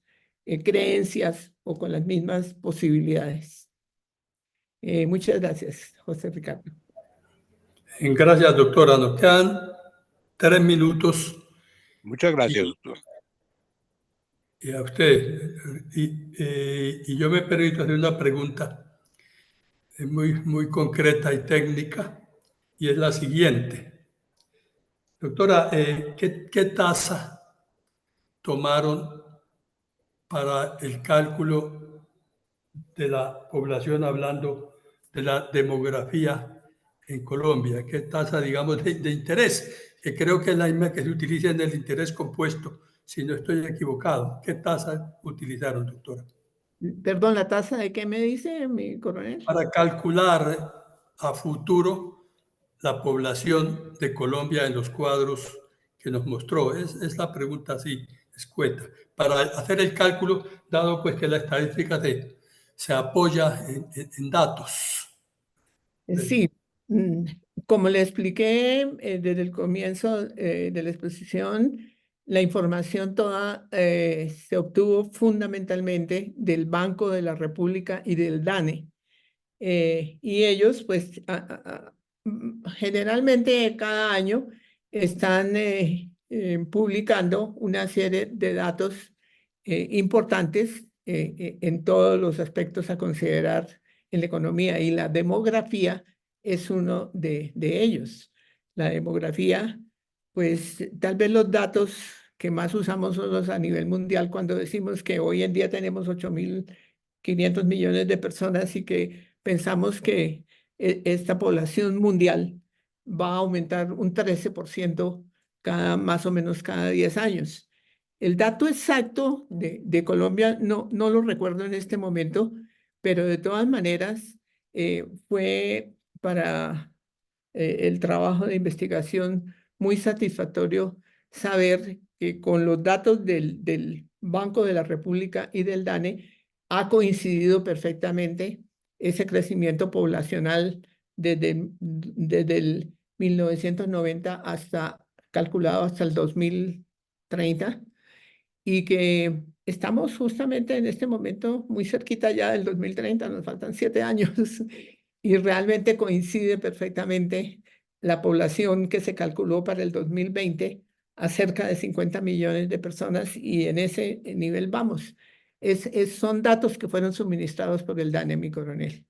creencias o con las mismas posibilidades. Muchas gracias, José Ricardo. Gracias, doctora. Nos quedan 3 minutos. Muchas gracias, doctor. Y a usted. Y yo me permito hacer una pregunta muy concreta y técnica, y es la siguiente. Doctora, ¿qué tasa tomaron para el cálculo de la población, hablando de la demografía en Colombia? ¿Qué tasa, digamos, de interés? Que creo que es la misma que se utiliza en el interés compuesto, si no estoy equivocado. ¿Qué tasa utilizaron, doctora? Perdón, ¿la tasa de qué me dice mi coronel? Para calcular a futuro la población de Colombia en los cuadros que nos mostró. Es la pregunta así, escueta. Para hacer el cálculo, dado pues que la estadística se apoya en datos. Sí, como le expliqué desde el comienzo de la exposición, la información toda se obtuvo fundamentalmente del Banco de la República y del DANE. Y ellos, pues, generalmente cada año están publicando una serie de datos importantes en todos los aspectos a considerar en la economía, y la demografía es uno de ellos. La demografía, pues, tal vez los datos que más usamos son los a nivel mundial cuando decimos que hoy en día tenemos 8.500 millones de personas y que pensamos que esta población mundial va a aumentar un 13% más o menos cada 10 años. El dato exacto de Colombia no lo recuerdo en este momento, pero de todas maneras fue para el trabajo de investigación muy satisfactorio saber que con los datos del Banco de la República y del DANE ha coincidido perfectamente ese crecimiento poblacional desde el 1990 hasta, calculado hasta el 2030, y que estamos justamente en este momento muy cerquita ya del 2030, nos faltan 7 años, y realmente coincide perfectamente la población que se calculó para el 2020 a cerca de 50 millones de personas, y en ese nivel vamos. Son datos que fueron suministrados por el DANE, mi coronel.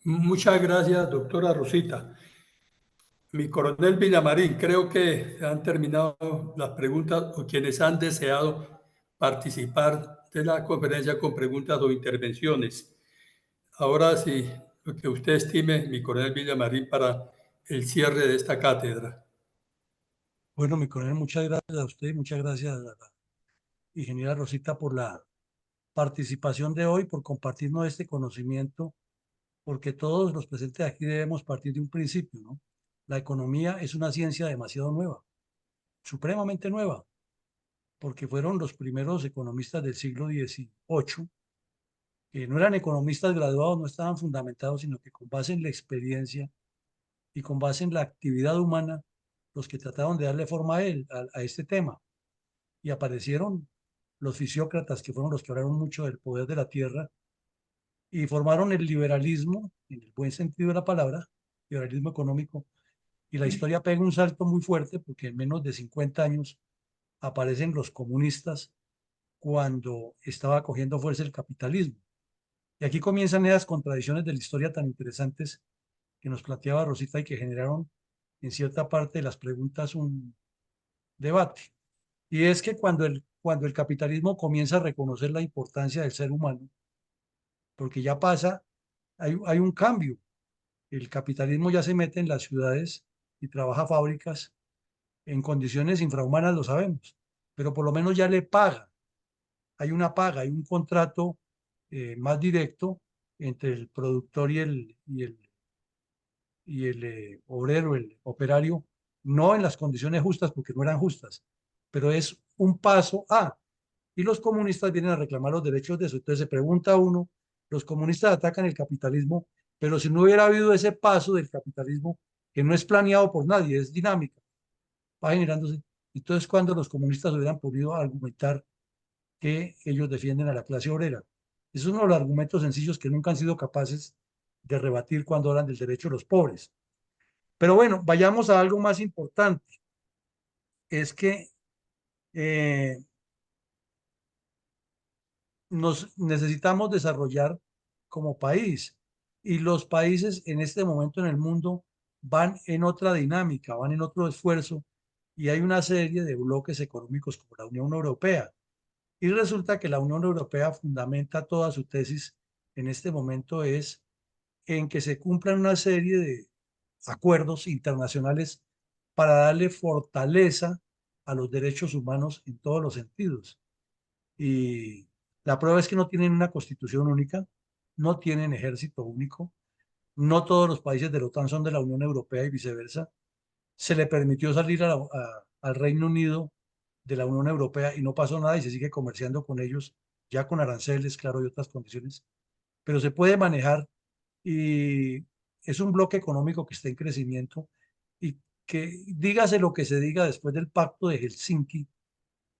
Muchas gracias, doctora Rosita. Mi coronel Villamarín, creo que han terminado las preguntas o quienes han deseado participar de la conferencia con preguntas o intervenciones. Ahora sí, lo que usted estime, mi coronel Villamarín, para el cierre de esta cátedra. Bueno, mi coronel, muchas gracias a usted, muchas gracias a la ingeniera Rosita por la participación de hoy, por compartirnos este conocimiento, porque todos los presentes aquí debemos partir de un principio, ¿no? La economía es una ciencia demasiado nueva, supremamente nueva, porque fueron los primeros economistas del siglo XVIII, que no eran economistas graduados, no estaban fundamentados, sino que con base en la experiencia y con base en la actividad humana, los que trataron de darle forma a a este tema. Y aparecieron los fisiócratas, que fueron los que hablaron mucho del poder de la tierra, y formaron el liberalismo, en el buen sentido de la palabra, liberalismo económico, y la historia pega un salto muy fuerte, porque en menos de 50 años aparecen los comunistas cuando estaba cogiendo fuerza el capitalismo. Y aquí comienzan esas contradicciones de la historia tan interesantes que nos planteaba Rosita y que generaron en cierta parte de las preguntas un debate. Y es que cuando el capitalismo comienza a reconocer la importancia del ser humano, porque ya pasa, hay un cambio. El capitalismo ya se mete en las ciudades y trabaja fábricas en condiciones infrahumanas, lo sabemos, pero por lo menos ya le paga. Hay una paga, hay un contrato más directo entre el productor y el obrero, el operario, no en las condiciones justas porque no eran justas, pero es un paso a. Y los comunistas vienen a reclamar los derechos de eso. Entonces se pregunta uno, los comunistas atacan el capitalismo, pero si no hubiera habido ese paso del capitalismo, que no es planeado por nadie, es dinámica, va generándose. Entonces, cuando los comunistas hubieran podido argumentar que ellos defienden a la clase obrera. Es uno de los argumentos sencillos que nunca han sido capaces de rebatir cuando hablan del derecho de los pobres. Pero bueno, vayamos a algo más importante. Es que nos necesitamos desarrollar como país y los países en este momento en el mundo van en otra dinámica, van en otro esfuerzo y hay una serie de bloques económicos como la Unión Europea. Y resulta que la Unión Europea fundamenta toda su tesis en este momento es en que se cumplan una serie de acuerdos internacionales para darle fortaleza a los derechos humanos en todos los sentidos. Y la prueba es que no tienen una constitución única, no tienen ejército único, no todos los países de la OTAN son de la Unión Europea y viceversa. Se le permitió salir al Reino Unido de la Unión Europea y no pasó nada y se sigue comerciando con ellos, ya con aranceles, claro, y otras condiciones, pero se puede manejar y es un bloque económico que está en crecimiento y que dígase lo que se diga después del pacto de Helsinki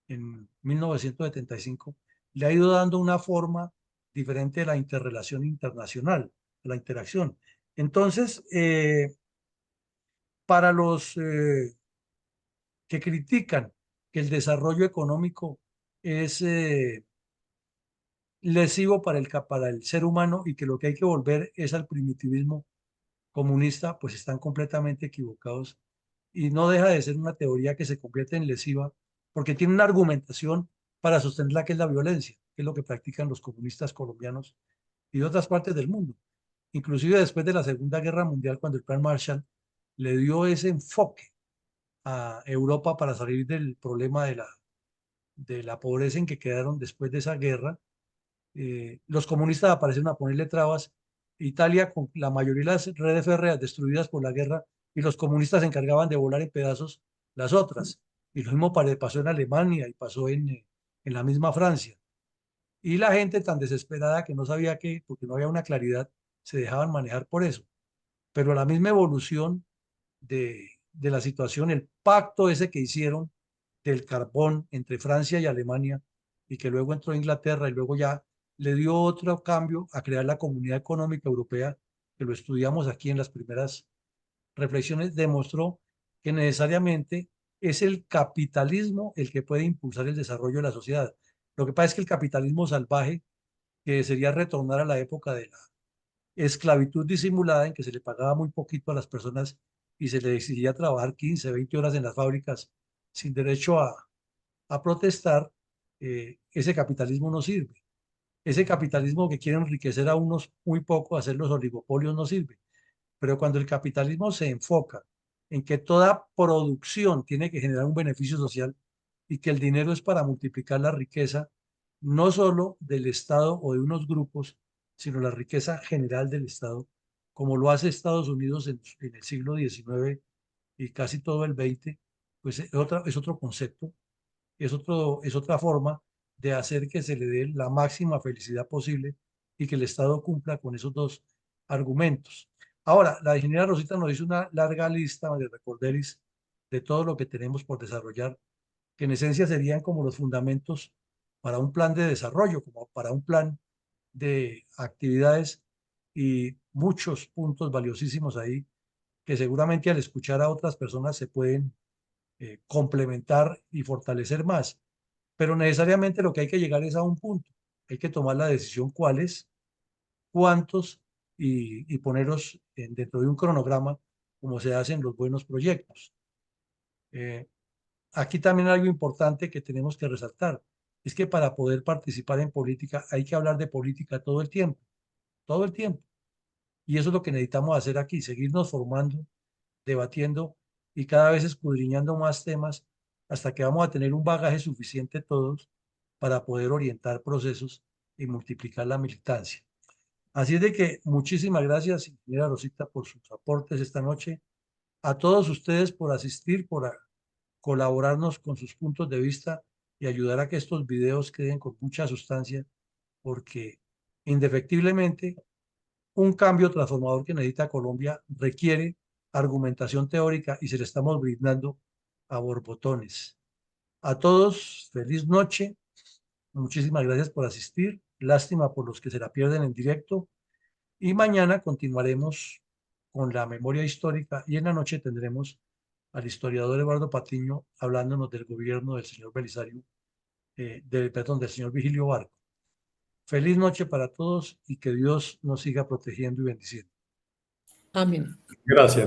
en 1975, le ha ido dando una forma diferente de la interrelación internacional, de la interacción. Entonces, para los que critican que el desarrollo económico es lesivo para el ser humano y que lo que hay que volver es al primitivismo comunista, pues están completamente equivocados y no deja de ser una teoría que se convierte en lesiva porque tiene una argumentación para sostenerla que es la violencia, que es lo que practican los comunistas colombianos y de otras partes del mundo. Inclusive después de la Segunda Guerra Mundial, cuando el Plan Marshall le dio ese enfoque a Europa para salir del problema de la pobreza en que quedaron después de esa guerra, los comunistas aparecieron a ponerle trabas. Italia, con la mayoría de las redes férreas destruidas por la guerra, y los comunistas se encargaban de volar en pedazos las otras. Y lo mismo pasó en Alemania y pasó en la misma Francia. Y la gente tan desesperada que no sabía qué, porque no había una claridad, se dejaban manejar por eso. Pero la misma evolución de la situación, el pacto ese que hicieron del carbón entre Francia y Alemania y que luego entró Inglaterra y luego ya le dio otro cambio a crear la Comunidad Económica Europea, que lo estudiamos aquí en las primeras reflexiones, demostró que necesariamente es el capitalismo el que puede impulsar el desarrollo de la sociedad. Lo que pasa es que el capitalismo salvaje, que sería retornar a la época de la esclavitud disimulada en que se le pagaba muy poquito a las personas y se le exigía trabajar 15, 20 horas en las fábricas sin derecho a protestar, ese capitalismo no sirve. Ese capitalismo que quiere enriquecer a unos muy pocos, hacer los oligopolios, no sirve. Pero cuando el capitalismo se enfoca en que toda producción tiene que generar un beneficio social y que el dinero es para multiplicar la riqueza, no solo del Estado o de unos grupos, sino la riqueza general del Estado, como lo hace Estados Unidos en el siglo XIX y casi todo el XX, pues es otro concepto, es otra forma de hacer que se le dé la máxima felicidad posible y que el Estado cumpla con esos dos argumentos. Ahora, la ingeniera Rosita nos hizo una larga lista de recorderis de todo lo que tenemos por desarrollar, que en esencia serían como los fundamentos para un plan de desarrollo, como para un plan de actividades y muchos puntos valiosísimos ahí que seguramente al escuchar a otras personas se pueden complementar y fortalecer más. Pero necesariamente lo que hay que llegar es a un punto. Hay que tomar la decisión cuáles, cuántos y ponerlos dentro de un cronograma como se hacen los buenos proyectos. Aquí también hay algo importante que tenemos que resaltar. Es que para poder participar en política hay que hablar de política todo el tiempo, todo el tiempo. Y eso es lo que necesitamos hacer aquí, seguirnos formando, debatiendo y cada vez escudriñando más temas hasta que vamos a tener un bagaje suficiente todos para poder orientar procesos y multiplicar la militancia. Así es de que muchísimas gracias, ingeniera Rosita, por sus aportes esta noche. A todos ustedes por asistir, por colaborarnos con sus puntos de vista y ayudar a que estos videos queden con mucha sustancia, porque indefectiblemente un cambio transformador que necesita Colombia requiere argumentación teórica y se le estamos brindando a borbotones. A todos, feliz noche. Muchísimas gracias por asistir. Lástima por los que se la pierden en directo. Y mañana continuaremos con la memoria histórica y en la noche tendremos al historiador Eduardo Patiño hablándonos del gobierno del señor Belisario, del señor Vigilio Barco. Feliz noche para todos y que Dios nos siga protegiendo y bendiciendo. Amén. Gracias.